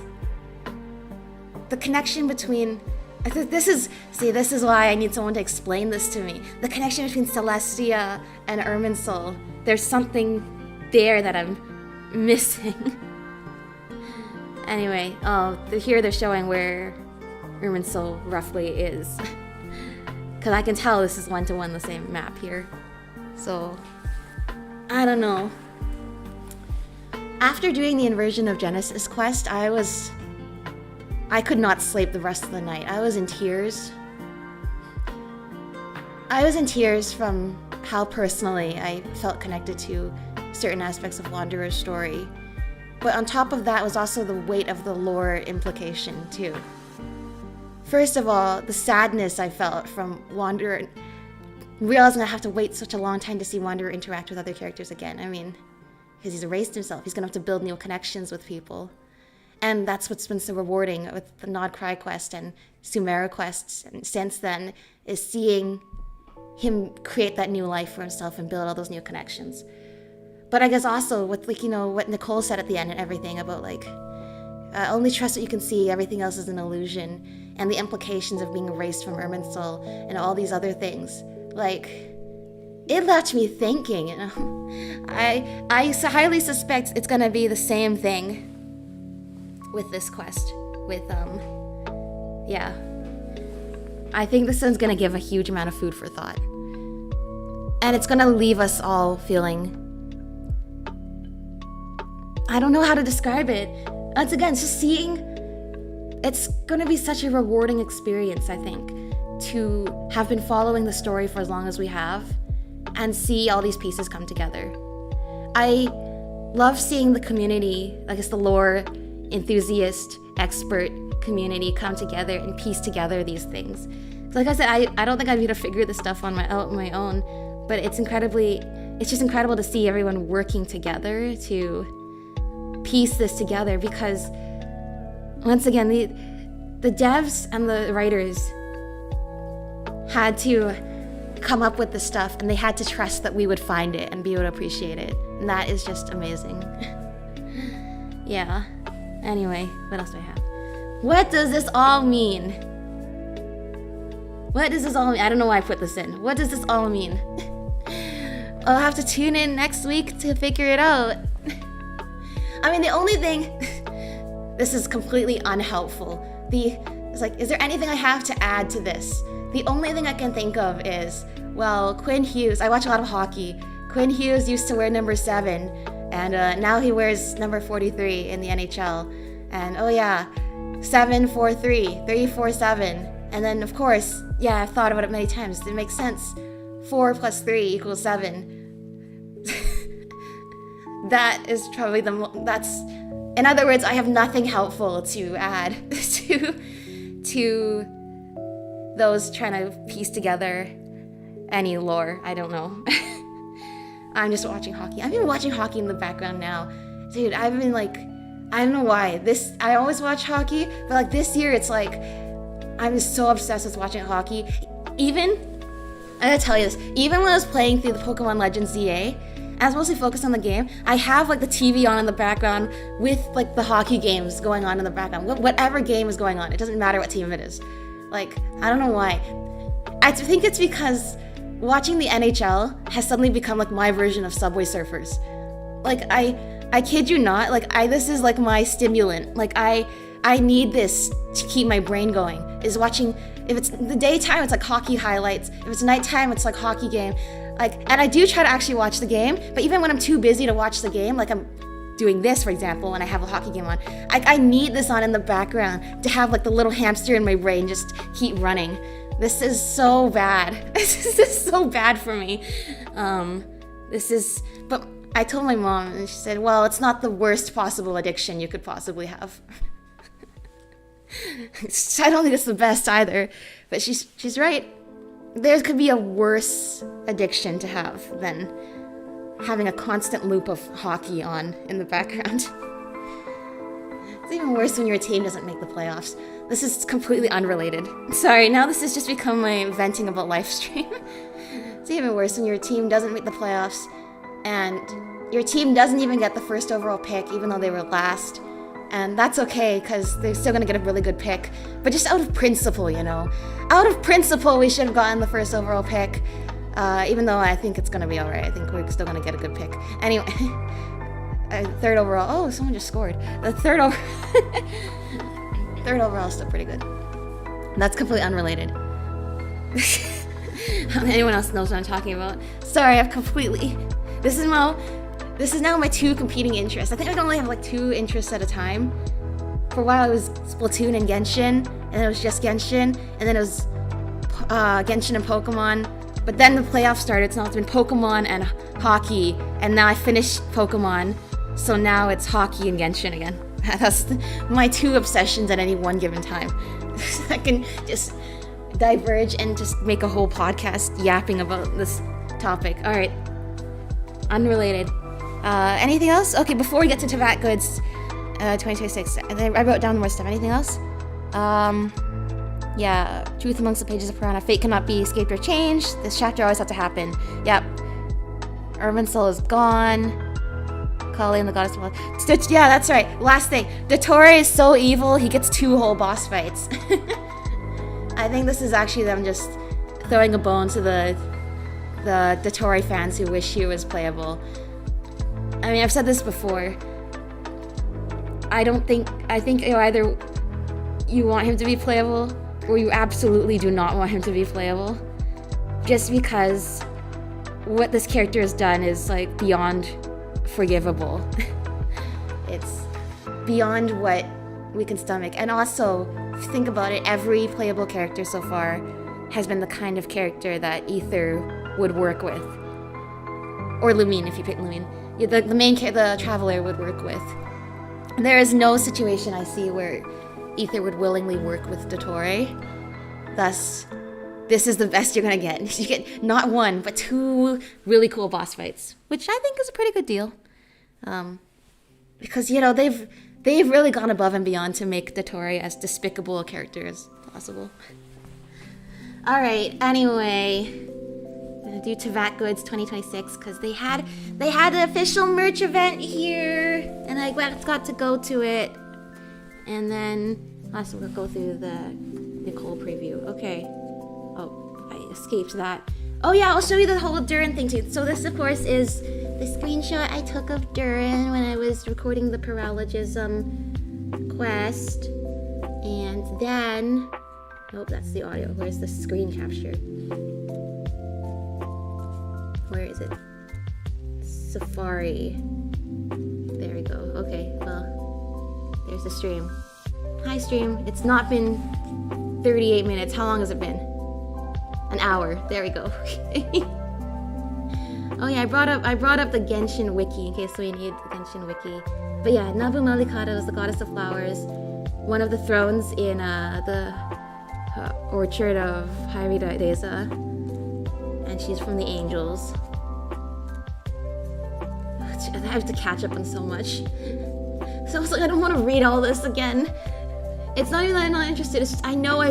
the connection between... This is why I need someone to explain this to me. The connection between Celestia and Irminsul. There's something there that I'm missing. Anyway, here they're showing where Irminsul roughly is. Because I can tell this is one-to-one the same map here. So, I don't know. After doing the Inversion of Genesis quest, I could not sleep the rest of the night. I was in tears. I was in tears from how personally I felt connected to certain aspects of Wanderer's story. But on top of that was also the weight of the lore implication, too. First of all, the sadness I felt from Wanderer, realizing I have to wait such a long time to see Wanderer interact with other characters again. I mean, because he's erased himself. He's going to have to build new connections with people. And that's what's been so rewarding with the Nod Cry quest and Sumeru quests. And since then, is seeing him create that new life for himself and build all those new connections. But I guess also with, like, you know, what Nicole said at the end and everything about, like, only trust what you can see, everything else is an illusion, and the implications of being erased from Irminsul and all these other things. Like, it left me thinking, you know. I highly suspect it's gonna be the same thing with this quest. With, yeah. I think this one's gonna give a huge amount of food for thought. And it's gonna leave us all feeling I don't know how to describe it. Once again, just seeing, it's gonna be such a rewarding experience, I think, to have been following the story for as long as we have and see all these pieces come together. I love seeing the community, I guess the lore enthusiast, expert community come together and piece together these things. Like I said, I don't think I'd be able to figure this stuff out on my own, but it's just incredible to see everyone working together to piece this together, because once again, the devs and the writers had to come up with the stuff, and they had to trust that we would find it and be able to appreciate it. And that is just amazing. Yeah. Anyway, what else do I have? What does this all mean? What does this all mean? I don't know why I put this in. What does this all mean? I'll have to tune in next week to figure it out. I mean, the only thing... this is completely unhelpful. It's like, is there anything I have to add to this? The only thing I can think of is, well, Quinn Hughes, I watch a lot of hockey. Quinn Hughes used to wear number 7, and now he wears number 43 in the NHL. And oh yeah, 7-4-3, 3-4-7. And then of course, yeah, I've thought about it many times. It makes sense. 4 + 3 = 7. That is probably that's, in other words, I have nothing helpful to add to those trying to piece together any lore. I don't know. I'm just watching hockey. I've been watching hockey in the background now. Dude, I've been like, I don't know why. I always watch hockey, but like this year it's like, I'm so obsessed with watching hockey. Even, I gotta tell you this, even when I was playing through the Pokemon Legends ZA, I was mostly focused on the game. I have like the TV on in the background with like the hockey games going on in the background. Whatever game is going on, it doesn't matter what team it is. Like, I don't know why. I think it's because watching the NHL has suddenly become like my version of Subway Surfers. Like, I kid you not, like this is like my stimulant. Like I need this to keep my brain going, is watching. If it's the daytime, it's like hockey highlights. If it's nighttime, it's like hockey game. Like, and I do try to actually watch the game, but even when I'm too busy to watch the game, like I'm doing this, for example, when I have a hockey game on, I need this on in the background to have like the little hamster in my brain just keep running. This is so bad. This is so bad for me. But I told my mom, and she said, well, it's not the worst possible addiction you could possibly have. I don't think it's the best either, but she's right. There could be a worse addiction to have than having a constant loop of hockey on in the background. It's even worse when your team doesn't make the playoffs. This is completely unrelated. Sorry, now this has just become my venting about live stream. It's even worse when your team doesn't make the playoffs and your team doesn't even get the first overall pick, even though they were last. And that's okay, because they're still going to get a really good pick. But just out of principle, you know. Out of principle, we should have gotten the first overall pick. Even though I think it's going to be alright. I think we're still going to get a good pick. Anyway, third overall. Oh, someone just scored. The third overall is still pretty good. That's completely unrelated. Anyone else knows what I'm talking about? Sorry, I've completely... This is now my 2 competing interests. I think I can only have like 2 interests at a time. For a while it was Splatoon and Genshin, and then it was just Genshin, and then it was Genshin and Pokemon. But then the playoffs started, so now it's been Pokemon and hockey, and now I finished Pokemon, so now it's hockey and Genshin again. That's my 2 obsessions at any one given time. I can just diverge and just make a whole podcast yapping about this topic. Alright. Unrelated. Anything else? Okay, before we get to Tavat Goods 2026, I wrote down more stuff. Anything else? Yeah, truth amongst the pages of Purana. Fate cannot be escaped or changed. This chapter always had to happen. Yep. Urban Soul is gone. Collei and the Goddess of Love. Yeah, that's right. Last thing. Dottore is so evil, he gets 2 whole boss fights. I think this is actually them just throwing a bone to the Dottore fans who wish he was playable. I mean, I've said this before. I think either you want him to be playable or you absolutely do not want him to be playable. Just because what this character has done is like beyond forgivable. It's beyond what we can stomach. And also, if you think about it, every playable character so far has been the kind of character that Ether would work with. Or Lumine, if you pick Lumine. The Traveler would work with. There is no situation I see where Ether would willingly work with Dottore. Thus, this is the best you're gonna get. You get not one, but 2 really cool boss fights, which I think is a pretty good deal. Because, you know, they've really gone above and beyond to make Dottore as despicable a character as possible. Alright, anyway. I'm gonna do Tavat Goods 2026 because they had the official merch event here, and I got to go to it. And then also we'll go through the Nicole preview. Okay. Oh, I escaped that. Oh yeah, I'll show you the whole Durin thing too. So this, of course, is the screenshot I took of Durin when I was recording the paralogism quest. And then, nope, that's the audio. Where's the screen capture? Where is it? Safari. There we go. Okay, well, there's the stream. Hi, stream. It's not been 38 minutes. How long has it been? An hour. There we go. Oh yeah, I brought up the Genshin wiki in case we need the Genshin wiki. But yeah, Nabu Malikata is the goddess of flowers, one of the thrones in the orchard of Hyridesa, and she's from the angels. I have to catch up on so much. So I was like, I don't want to read all this again. It's not even that I'm not interested. It's just I know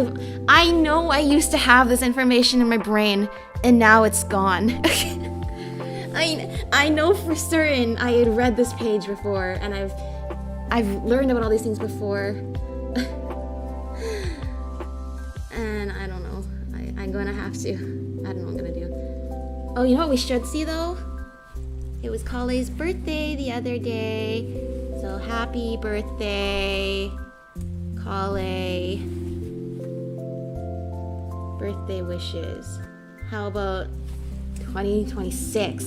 I used to have this information in my brain, and now it's gone. I know for certain I had read this page before, and I've learned about all these things before. And I don't know. I'm gonna have to. I don't know what I'm gonna do. Oh, you know what we should see though? It was Collei's birthday the other day. So happy birthday, Collei. Birthday wishes. How about 2026?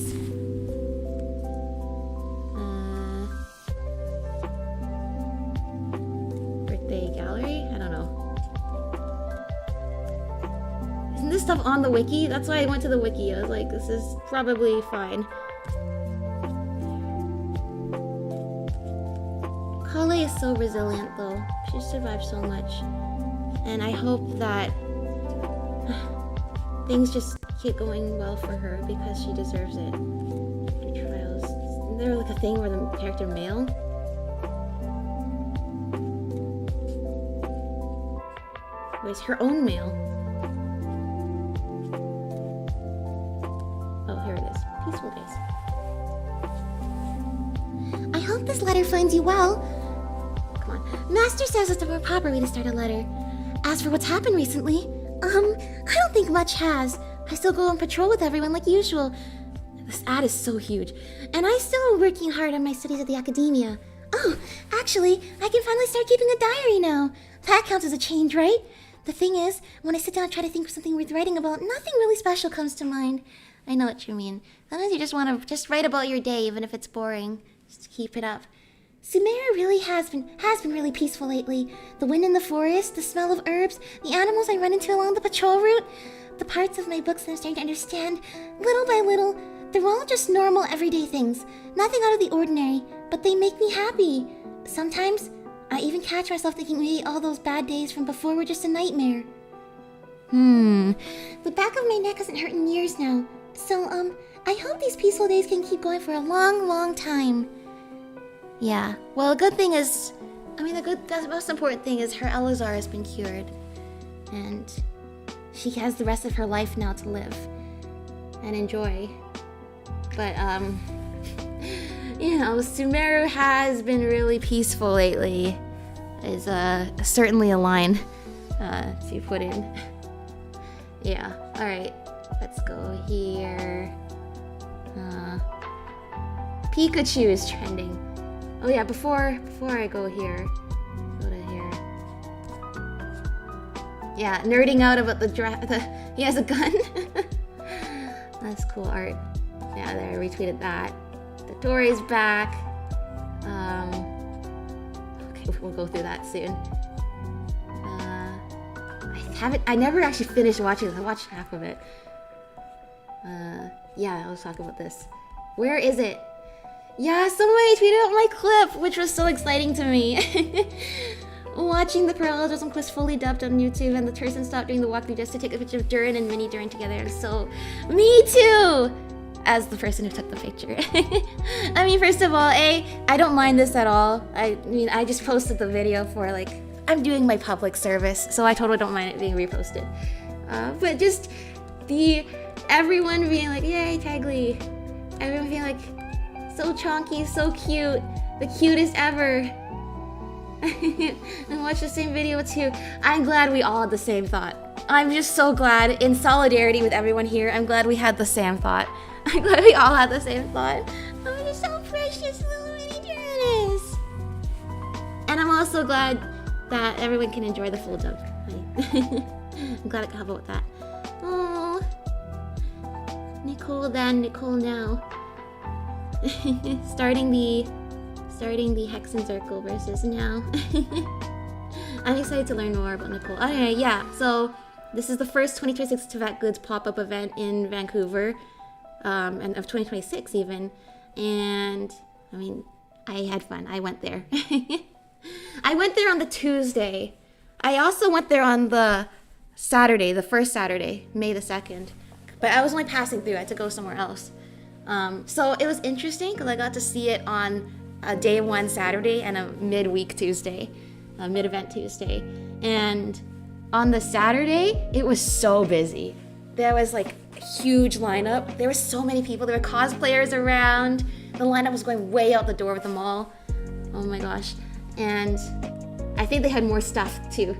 Birthday gallery? I don't know. Isn't this stuff on the wiki? That's why I went to the wiki. I was like, this is probably fine. Collei is so resilient though. She survived so much. And I hope that things just keep going well for her because she deserves it. Trials. Isn't there like a thing where the character male? Where's her own mail? Oh, here it is. Peaceful days. I hope this letter finds you well. Come on. Master says it's the more proper way to start a letter. As for what's happened recently, I don't think much has. I still go on patrol with everyone like usual. This ad is so huge. And I still am working hard on my studies at the academia. Oh, actually, I can finally start keeping a diary now. That counts as a change, right? The thing is, when I sit down and try to think of something worth writing about, nothing really special comes to mind. I know what you mean. Sometimes you just want to just write about your day, even if it's boring. Just keep it up. Sumeru really has been really peaceful lately. The wind in the forest, the smell of herbs, the animals I run into along the patrol route, the parts of my books that I'm starting to understand, little by little, they're all just normal everyday things. Nothing out of the ordinary, but they make me happy. Sometimes, I even catch myself thinking maybe all those bad days from before were just a nightmare. The back of my neck hasn't hurt in years now. So, I hope these peaceful days can keep going for a long, long time. Yeah, well, the good thing is, the most important thing is her Elazar has been cured. And she has the rest of her life now to live and enjoy. But, you know, Sumeru has been really peaceful lately, is certainly a line to put in. Yeah, alright, let's go here. Pikachu is trending. Oh yeah, before I go here, go to here. Yeah, nerding out about he has a gun. That's cool art. Yeah, there, I retweeted that. Dottore's back. Okay, we'll go through that soon. I never actually finished watching this. I watched half of it. Yeah, I'll talk about this. Where is it? Yeah, somebody tweeted out my clip, which was so exciting to me. Watching the Parallelism quiz fully dubbed on YouTube, and the person stopped doing the walkthrough just to take a picture of Durin and Mini Durin together. And so, me too! As the person who took the picture. I mean, first of all, I don't mind this at all. I mean, I just posted the video for like, I'm doing my public service, so I totally don't mind it being reposted. But just everyone being like, yay, Tagly. Everyone being like, so chonky, so cute, the cutest ever. And watch the same video too. I'm glad we all had the same thought. I'm just so glad, in solidarity with everyone here, I'm glad we had the same thought. I'm glad we all had the same thought. Oh, just so precious little mini Tyrannus. And I'm also glad that everyone can enjoy the full dub. I'm glad I could help out with that. Oh, Nicole then, Nicole now. starting the Hexen Circle versus now. I'm excited to learn more about Nicole. Anyway, yeah, so this is the first 2026 Teyvat Goods pop-up event in Vancouver, and of 2026 even. And I mean, I had fun. I went there. I went there on the Tuesday. I also went there on the Saturday, the first Saturday, May the 2nd. But I was only passing through. I had to go somewhere else. So it was interesting because I got to see it on a day one Saturday and a midweek Tuesday, a mid-event Tuesday. And on the Saturday, it was so busy. There was like a huge lineup. There were so many people. There were cosplayers around. The lineup was going way out the door with them all. Oh my gosh. And I think they had more stuff too.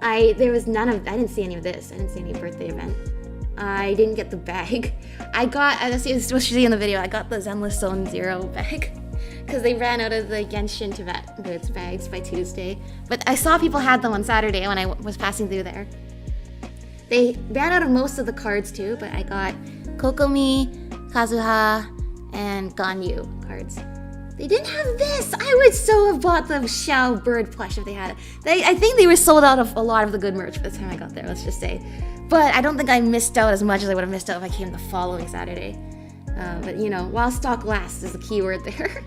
I didn't see any of this. I didn't see any birthday event. I didn't get the bag. I got, as you see in the video, I got the Zenless Zone Zero bag because they ran out of the Genshin Teyvat Goods bags by Tuesday. But I saw people had them on Saturday when I was passing through there. They ran out of most of the cards too, but I got Kokomi, Kazuha, and Ganyu cards. They didn't have this. I would so have bought the Xiao bird plush if they had it. I think they were sold out of a lot of the good merch by the time I got there, let's just say. But I don't think I missed out as much as I would have missed out if I came the following Saturday. But you know, while stock lasts is the key word there.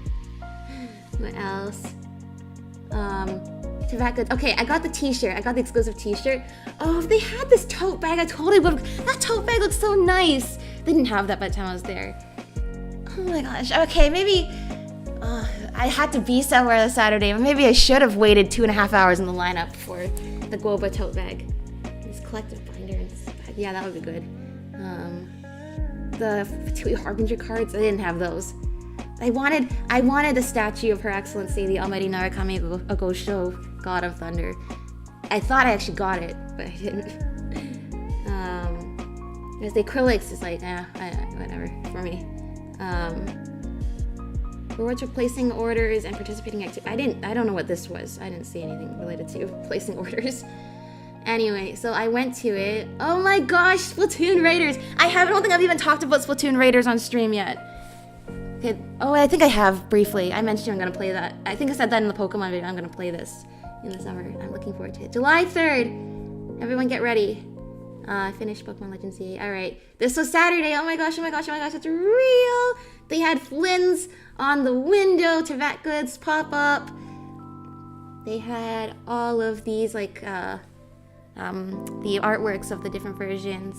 What else? Teyvat Goods. Okay, I got the t-shirt. I got the exclusive t-shirt. Oh, if they had this tote bag, I totally would have. That tote bag looks so nice. They didn't have that by the time I was there. Oh my gosh. Okay, maybe I had to be somewhere on Saturday, but maybe I should have waited 2.5 hours in the lineup for the Guoba tote bag. This collective binder and this bag. Yeah, that would be good. The Fatui Harbinger cards, I didn't have those. I wanted the statue of Her Excellency, the Almighty Narakami Agosho, God of Thunder. I thought I actually got it, but I didn't. Because the acrylics is like, whatever for me. Rewards for placing orders and participating activity. I don't know what this was. I didn't see anything related to placing orders. Anyway, so I went to it. Oh my gosh, Splatoon Raiders! I don't think I've even talked about Splatoon Raiders on stream yet. Okay. Oh, I think I have briefly. I mentioned I'm gonna play that. I think I said that in the Pokemon video. I'm gonna play this in the summer. I'm looking forward to it. July 3rd. Everyone get ready. I finished Pokemon Legends CA. Alright. This was Saturday. Oh my gosh, it's real! They had Flynn's on the window, Teyvat Goods pop up. They had all of these like the artworks of the different versions.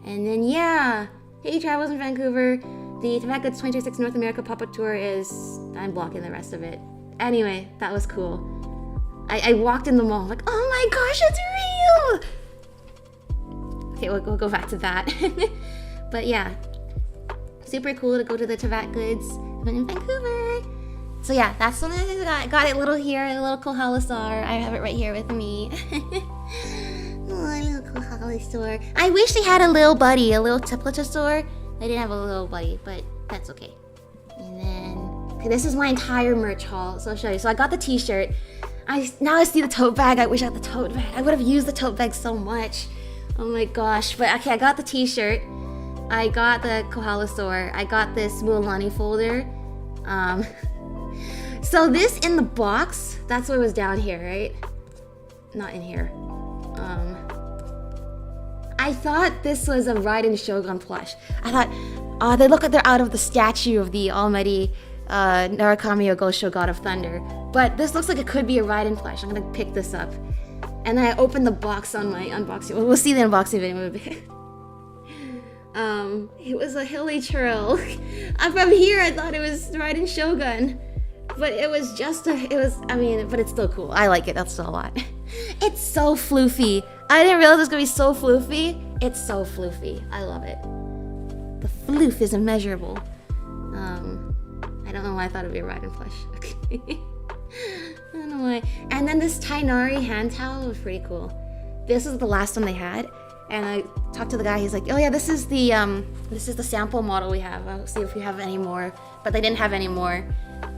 And then yeah, hey Travels in Vancouver. The Teyvat Goods 2026 North America pop-up tour is, I'm blocking the rest of it. Anyway, that was cool. I walked in the mall like, oh my gosh, it's real! Okay, we'll go back to that. But yeah, super cool to go to the Teyvat Goods event in Vancouver. So yeah, that's one of the things I got. I got it little here, a little Kohalasar. I have it right here with me. Oh, a little Kohalasar. I wish they had a little buddy, a little Teplatasaur. They didn't have a little buddy, but that's okay. And then, okay, this is my entire merch haul, so I'll show you. So I got the t-shirt. Now I see the tote bag. I wish I had the tote bag. I would have used the tote bag so much. Oh my gosh. But okay, I got the t-shirt. I got the Kohalasor. I got this Mualani folder. So this in the box, that's what was down here, right? Not in here. I thought this was a Raiden Shogun plush. I thought, oh, they look like they're out of the statue of the almighty Narukami Ogosho, God of Thunder. But this looks like it could be a Raiden plush. I'm gonna pick this up. And then I opened the box on my unboxing. We'll see the unboxing video in a bit. It was a hilly churl. From here, I thought it was Raiden Shogun. But it was just but it's still cool. I like it, that's still a lot. It's so floofy. I didn't realize it was gonna be so floofy. It's so floofy. I love it. The floof is immeasurable. I don't know why I thought it'd be a Raiden plush. Okay. I don't know why. And then this Tainari hand towel was pretty cool. This is the last one they had. And I talked to the guy, he's like, oh yeah, this is the sample model we have. I'll see if we have any more. But they didn't have any more.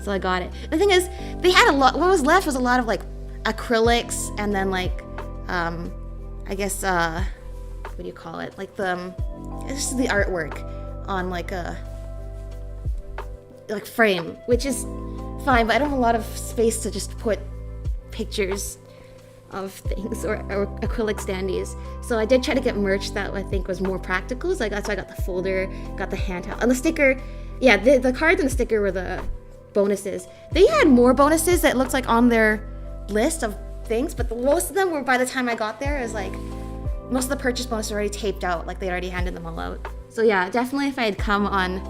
So I got it. The thing is, they had a lot, what was left was a lot of like acrylics and then like, I guess, what do you call it? Like this is the artwork on like a, like frame, which is fine, but I don't have a lot of space to just put pictures of things or acrylic standees. So I did try to get merch that I think was more practical. So that's why I got the folder, got the handheld, and the sticker. Yeah, the cards and the sticker were the bonuses. They had more bonuses that looked like on their list of things, but most of them were, by the time I got there, is like most of the purchase bonuses were already taped out, like they already handed them all out. So yeah, definitely if I'd come on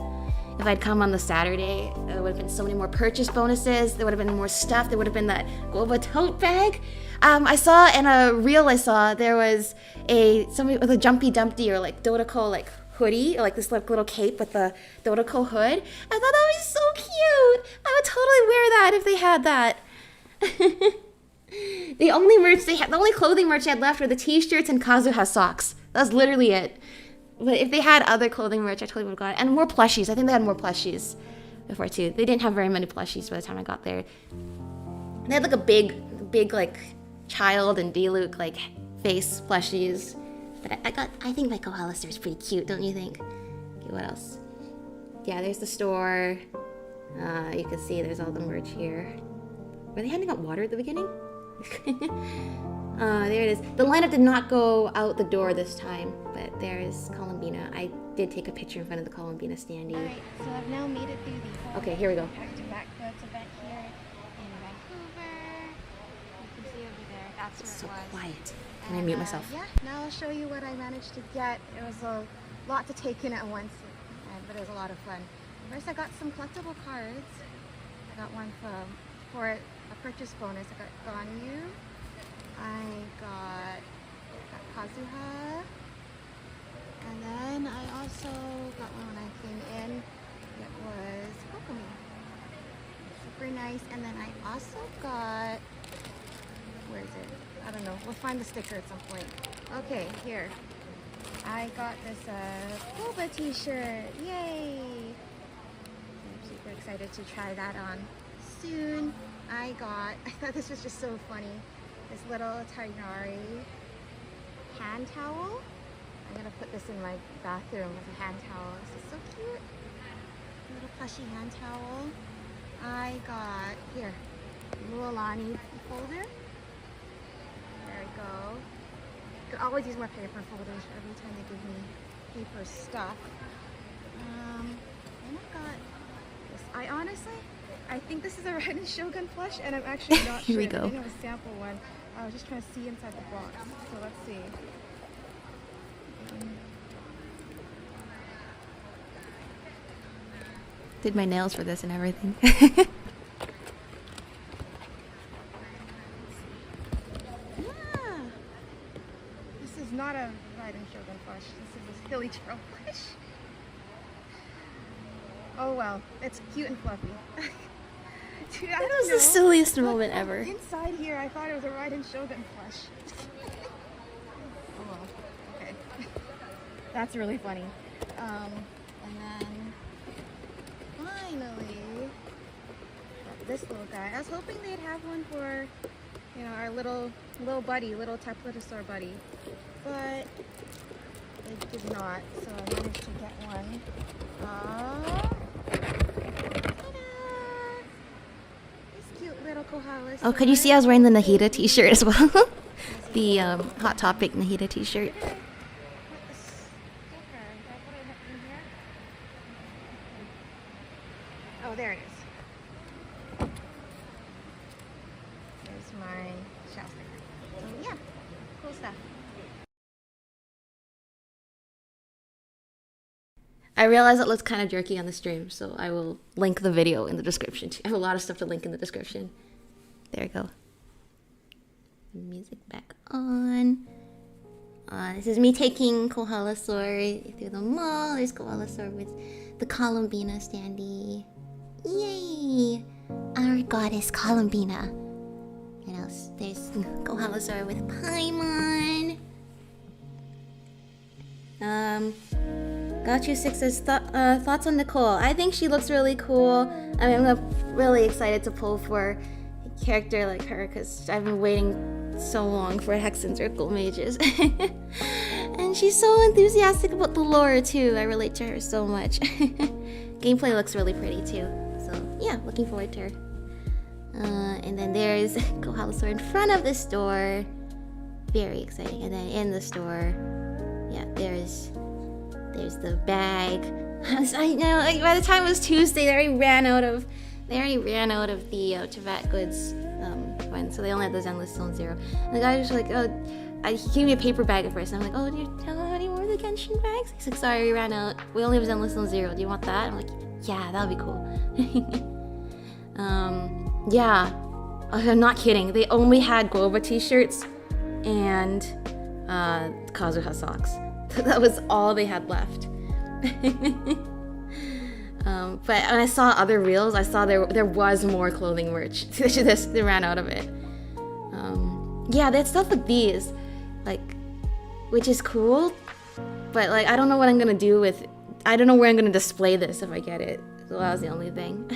the Saturday, there would have been so many more purchase bonuses. There would have been more stuff. There would have been that Goba tote bag. I saw in a reel there was somebody with a Jumpy Dumpty or like Dotoko like hoodie, or like this like little cape with the Dotoko hood. I thought that was so cute. I would totally wear that if they had that. The only clothing merch they had left were the t-shirts and Kazuha socks. That's literally it. But if they had other clothing merch, I totally would have got it. And more plushies. I think they had more plushies before too. They didn't have very many plushies by the time I got there. They had like a big like child and Diluc like face plushies. But I think Michael Hollister is pretty cute, don't you think? Okay, what else? Yeah, there's the store. You can see there's all the merch here. Were they handing out water at the beginning? There it is. The lineup did not go out the door this time, but there is Columbina. I did take a picture in front of the Columbina standee. Alright, so I've now made it through the whole Okay, here we go. back-to-back goods event here in Vancouver. You can see over there, that's where It's so it was. quiet. Can I mute myself? Yeah, now I'll show you what I managed to get. It was a lot to take in at once, but it was a lot of fun. First, I got some collectible cards. I got one for a purchase bonus. I got Ganyu. I got Kazuha. And then I also got one when I came in. It was Kokomi. Super nice. And then I also got, where is it? I don't know. We'll find the sticker at some point. Okay, here. I got this Boba t-shirt. Yay! I'm super excited to try that on soon. I thought this was just so funny. This little Tainari hand towel. I'm gonna put this in my bathroom as a hand towel. This is so cute. A little plushy hand towel. I got, here, Luolani folder. There we go. I could always use more paper folders every time they give me paper stuff. And I got this. I think this is a Raiden Shogun plush, and I'm actually not Here sure. we go. I didn't have a sample one. I was just trying to see inside the box. So let's see. Did my nails for this and everything. Yeah. This is not a Raiden Shogun plush. This is a Philly Trail plush. Oh well, it's cute and fluffy. Dude, That was the silliest moment ever. Inside here, I thought it was a Raiden Shogun plush. Oh well, okay. That's really funny. And then finally, this little guy. I was hoping they'd have one for, you know, our little buddy, little Taplotosaur buddy, but it did not. So I managed to get one. Ta-da! Kohala. Oh, could you see I was wearing the Nahida t-shirt as well? The Hot Topic Nahida t-shirt. Oh, there it is. There's my shell sticker. So yeah, cool stuff. I realize it looks kind of jerky on the stream, so I will link the video in the description. I have a lot of stuff to link in the description. There we go. Music back on. This is me taking Kohalasaur through the mall. There's Kohalasaur with the Columbina standee. Yay! Our goddess Columbina. What else? There's Kohalasaur with Paimon. Got you Six's thoughts on Nicole. I think she looks really cool. I mean, I'm really excited to pull for a character like her because I've been waiting so long for Hex and Circle mages. And she's so enthusiastic about the lore too. I relate to her so much. Gameplay looks really pretty too. So yeah, looking forward to her. And then there's Kohalasaur in front of the store. Very exciting. And then in the store, yeah, there's the bag. I know, like, by the time it was Tuesday, they already ran out of the Teyvat goods one, so they only had the Zenless Zone Zero. And the guy was like, "Oh," he gave me a paper bag at first. And I'm like, "Oh, do you have any more of the Genshin bags?" He's like, "Sorry, we ran out. We only have Zenless Zone Zero. Do you want that?" I'm like, "Yeah, that would be cool." Yeah, I'm not kidding. They only had Goba t-shirts and Kazuha socks. That was all they had left. But when I saw other reels, I saw there was more clothing merch. They ran out of it. Yeah, they had stuff like these, like, which is cool. But like, I don't know what I'm gonna do with. I don't know where I'm gonna display this if I get it. So that was the only thing.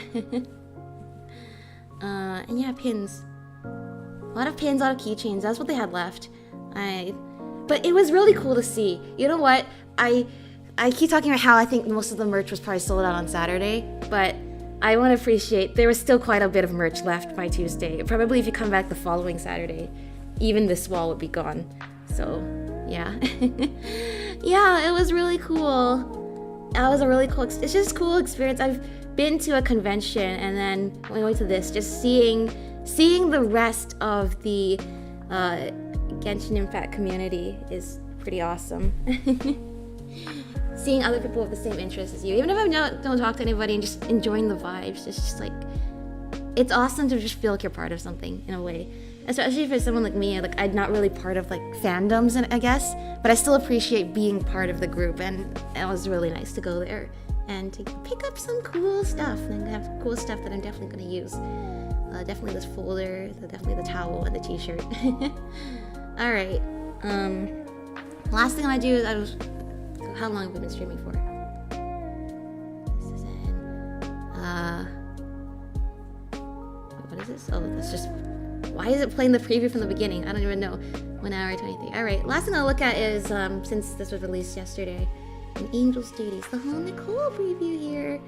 And yeah, pins. A lot of pins, a lot of keychains. That's what they had left. But it was really cool to see. You know what? I keep talking about how I think most of the merch was probably sold out on Saturday, but I want to appreciate there was still quite a bit of merch left by Tuesday. Probably if you come back the following Saturday, even this wall would be gone. So, yeah. Yeah, it was really cool. That was a really cool, it's just a cool experience. I've been to a convention and then going to this, just seeing the rest of the Genshin Impact community is pretty awesome. Seeing other people with the same interests as you, even if I don't talk to anybody, and just enjoying the vibes, it's just like, it's awesome to just feel like you're part of something in a way. Especially if it's someone like me, like I'm not really part of like fandoms, I guess, but I still appreciate being part of the group, and it was really nice to go there and to pick up some cool stuff, and have cool stuff that I'm definitely going to use. Definitely this folder, definitely the towel and the t-shirt. All right. Last thing I do is how long have we been streaming for? This is in, what is this? Oh, that's just, why is it playing the preview from the beginning? I don't even know. 1 hour 23. All right, last thing I'll look at is, since this was released yesterday, an Angel's Duties, the whole Nicole preview here.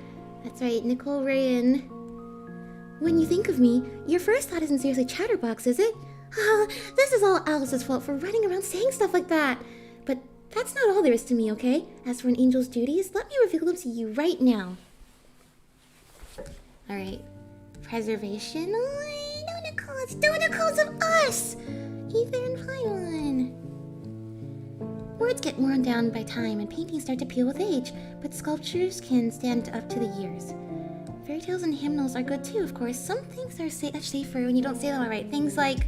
That's right, Nicole Rayan. When you think of me, your first thought isn't seriously Chatterbox, is it? This is all Alice's fault for running around saying stuff like that. But that's not all there is to me, okay? As for an Angel's Duties, let me reveal them to you right now. Alright. Preservation? Oh, no, Nicole, it's no Nicole's of us! Ether and Paimon. Words get worn down by time and paintings start to peel with age, but sculptures can stand up to the years. Fairy tales and hymnals are good too, of course. Some things are safer when you don't say them all right. Things like,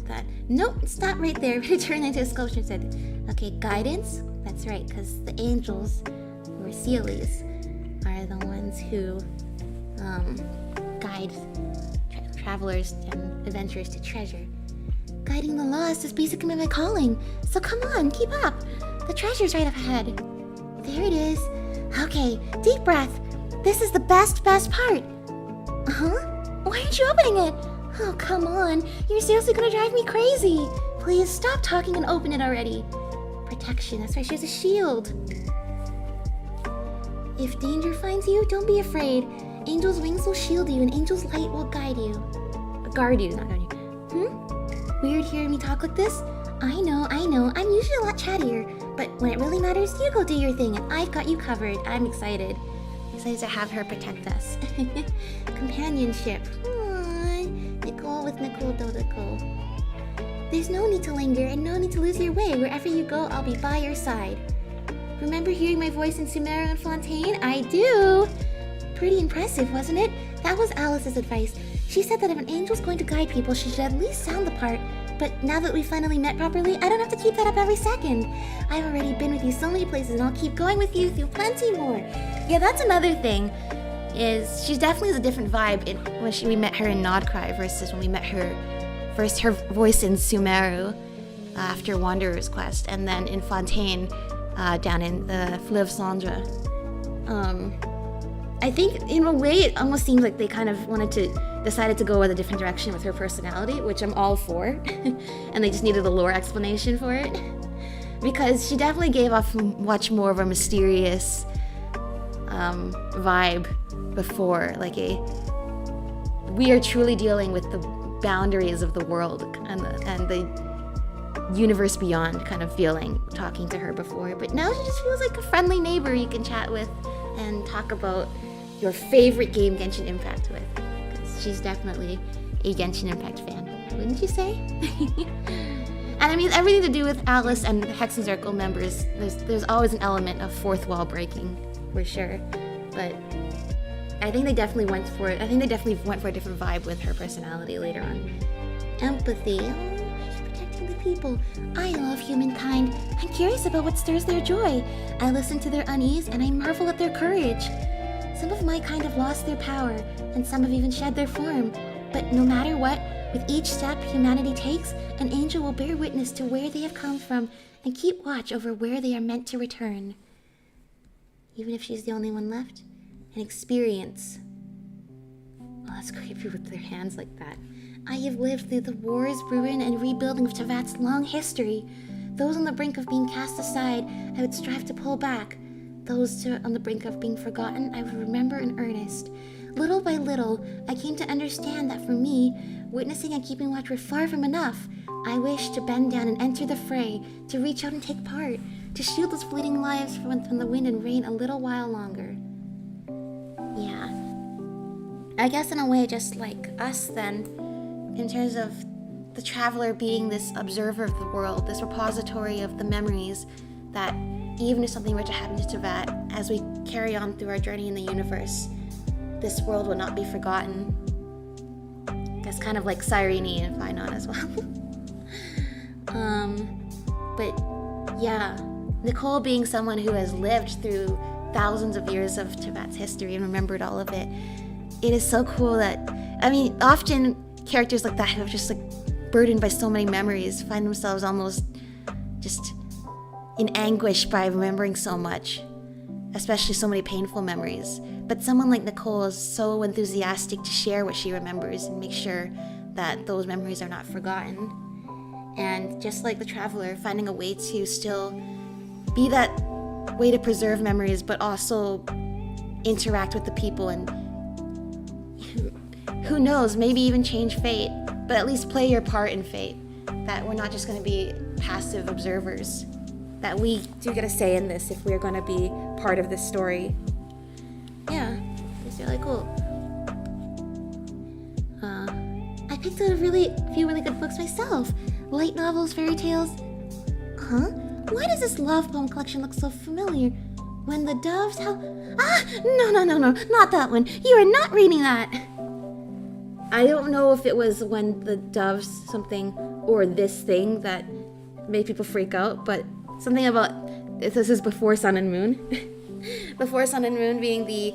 that. Nope, stop right there. Turn into a sculpture instead. Okay, guidance. That's right, because the angels, or Sealies, are the ones who, guide travelers and adventurers to treasure. Guiding the lost is basically my calling. So come on, keep up. The treasure's right up ahead. There it is. Okay, deep breath. This is the best part. Huh? Why aren't you opening it? Oh, come on. You're seriously gonna drive me crazy. Please stop talking and open it already. Protection, that's right, she has a shield. If danger finds you, don't be afraid. Angel's wings will shield you, and angel's light will guide you. Guard you, not guard you. Weird hearing me talk like this? I know. I'm usually a lot chattier, but when it really matters, you go do your thing, and I've got you covered. I'm excited. Excited to have her protect us. Companionship. Aww. Nicole with Nicole Dottore. There's no need to linger, and no need to lose your way. Wherever you go, I'll be by your side. Remember hearing my voice in Sumeru and Fontaine? I do! Pretty impressive, wasn't it? That was Alice's advice. She said that if an angel's going to guide people, she should at least sound the part. But now that we finally met properly, I don't have to keep that up every second. I've already been with you so many places, and I'll keep going with you through plenty more. Yeah, that's another thing, is she definitely has a different vibe when we met her in Nodcry versus when we met her first, her voice in Sumeru after Wanderer's Quest, and then in Fontaine down in the Fleuve Cendre. I think in a way it almost seems like they kind of decided to go with a different direction with her personality, which I'm all for, and they just needed a lore explanation for it, because she definitely gave off much more of a mysterious vibe before, like we are truly dealing with the boundaries of the world and the universe beyond kind of feeling talking to her before, but now she just feels like a friendly neighbor you can chat with and talk about your favorite game, Genshin Impact, with, because she's definitely a Genshin Impact fan, wouldn't you say? And I mean, everything to do with Alice and the Hexen Circle members, there's always an element of fourth wall breaking, for sure, but I think they definitely went for it. I think they definitely went for a different vibe with her personality later on. Empathy. She's protecting the people. I love humankind. I'm curious about what stirs their joy. I listen to their unease, and I marvel at their courage. Some of my kind have lost their power, and some have even shed their form. But no matter what, with each step humanity takes, an angel will bear witness to where they have come from and keep watch over where they are meant to return. Even if she's the only one left, an experience. Oh, that's creepy with their hands like that. I have lived through the wars, ruin, and rebuilding of Tevat's long history. Those on the brink of being cast aside, I would strive to pull back. Those on the brink of being forgotten, I would remember in earnest. Little by little, I came to understand that for me, witnessing and keeping watch were far from enough. I wished to bend down and enter the fray, to reach out and take part, to shield those fleeting lives from the wind and rain a little while longer. Yeah. I guess in a way just like us then, in terms of the traveler being this observer of the world, this repository of the memories that even if something were to happen to Tevat, as we carry on through our journey in the universe, this world will not be forgotten. That's kind of like Cyrene and Finon as well. But yeah, Nicole being someone who has lived through thousands of years of Tevat's history and remembered all of it, it is so cool that, I mean, often characters like that who are just like burdened by so many memories find themselves almost just in anguish by remembering so much, especially so many painful memories. But someone like Nicole is so enthusiastic to share what she remembers and make sure that those memories are not forgotten. And just like the traveler, finding a way to still be that way to preserve memories, but also interact with the people and who knows, maybe even change fate, but at least play your part in fate. That we're not just going to be passive observers. That we do get a say in this if we're going to be part of this story. Yeah, it's really cool. I picked out a few really good books myself. Light novels, fairy tales. Huh? Why does this love poem collection look so familiar? When the doves howl... No, not that one. You are not reading that. I don't know if it was when the doves something or this thing that made people freak out, but something about this is Before Sun and Moon. Before Sun and Moon being the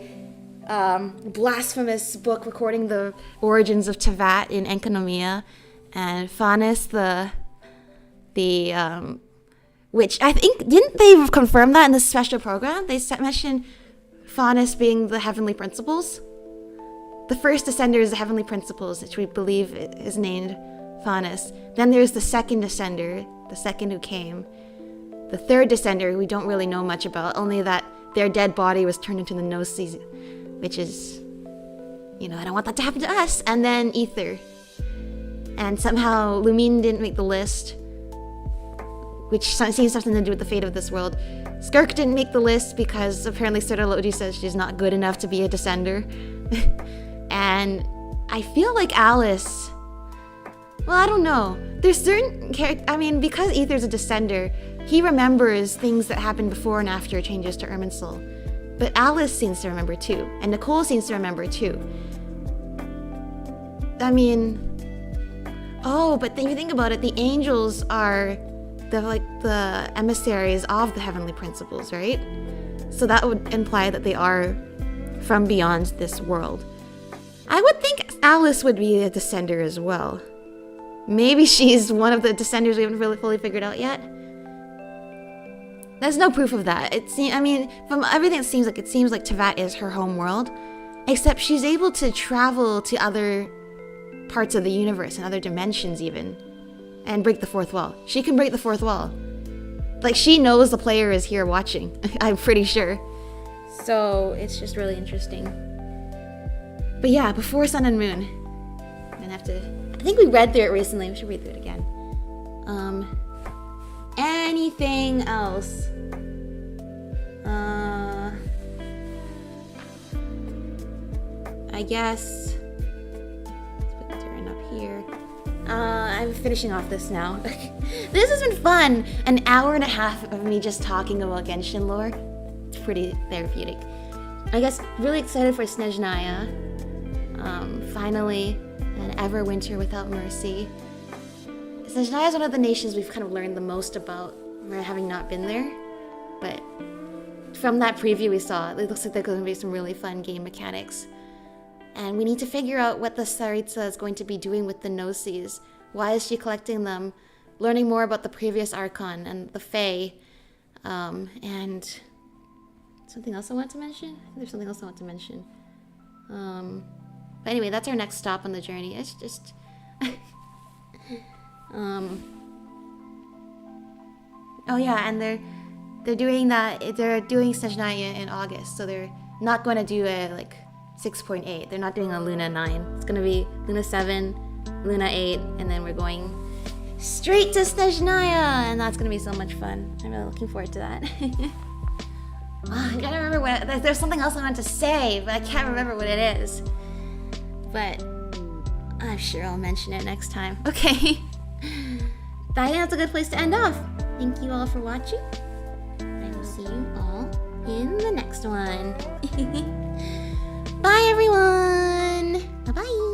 blasphemous book recording the origins of Tevat in Enkanomiya, and Faunus, the which I think, didn't they confirm that in the special program? They mentioned Faunus being the heavenly principles. The first descender is the heavenly principles, which we believe is named Faunus. Then there's the second descender, the second who came. The third descender, we don't really know much about, only that their dead body was turned into the Gnosis, which is You know, I don't want that to happen to us. And then Ether. And somehow Lumine didn't make the list, which seems something to do with the fate of this world. Skirk didn't make the list because apparently Dottore says she's not good enough to be a descender. And I feel like Alice... Well, I don't know. There's certain characters... I mean, because Ether's a descender, he remembers things that happened before and after changes to Irminsul. But Alice seems to remember too. And Nicole seems to remember too. I mean... Oh, but then you think about it, the angels are the emissaries of the heavenly principles, right? So that would imply that they are from beyond this world. I would think Alice would be a descender as well. Maybe she's one of the descenders we haven't really fully figured out yet. There's no proof of that. I mean, from everything it seems like Teyvat is her home world, except she's able to travel to other parts of the universe and other dimensions even, and break the fourth wall. She can break the fourth wall. Like, she knows the player is here watching. I'm pretty sure. So it's just really interesting. But yeah, before Sun and Moon. I'm gonna have to... I think we read through it recently. We should read through it again. Anything else? I guess... Let's put Darren up here. I'm finishing off this now. This has been fun. An hour and a half of me just talking about Genshin lore. It's pretty therapeutic. I guess really excited for Snezhnaya. Finally, an Everwinter without mercy. Snezhnaya is one of the nations we've kind of learned the most about, having not been there. But from that preview we saw, it looks like there's going to be some really fun game mechanics. And we need to figure out what the Tsaritsa is going to be doing with the Gnosis. Why is she collecting them? Learning more about the previous Archon and the Fae. And something else I want to mention? I think there's something else I want to mention. But anyway, that's our next stop on the journey. It's just... Oh yeah, and they're doing that. They're doing Snezhnaya in August, so they're not going to do a like 6.8. They're not doing a Luna 9. It's going to be Luna 7, Luna 8, and then we're going straight to Snezhnaya, and that's going to be so much fun. I'm really looking forward to that. I gotta remember what... There's something else I wanted to say, but I can't remember what it is. But I'm sure I'll mention it next time. Okay. I think that's a good place to end off. Thank you all for watching. I will see you all in the next one. Bye, everyone. Bye-bye.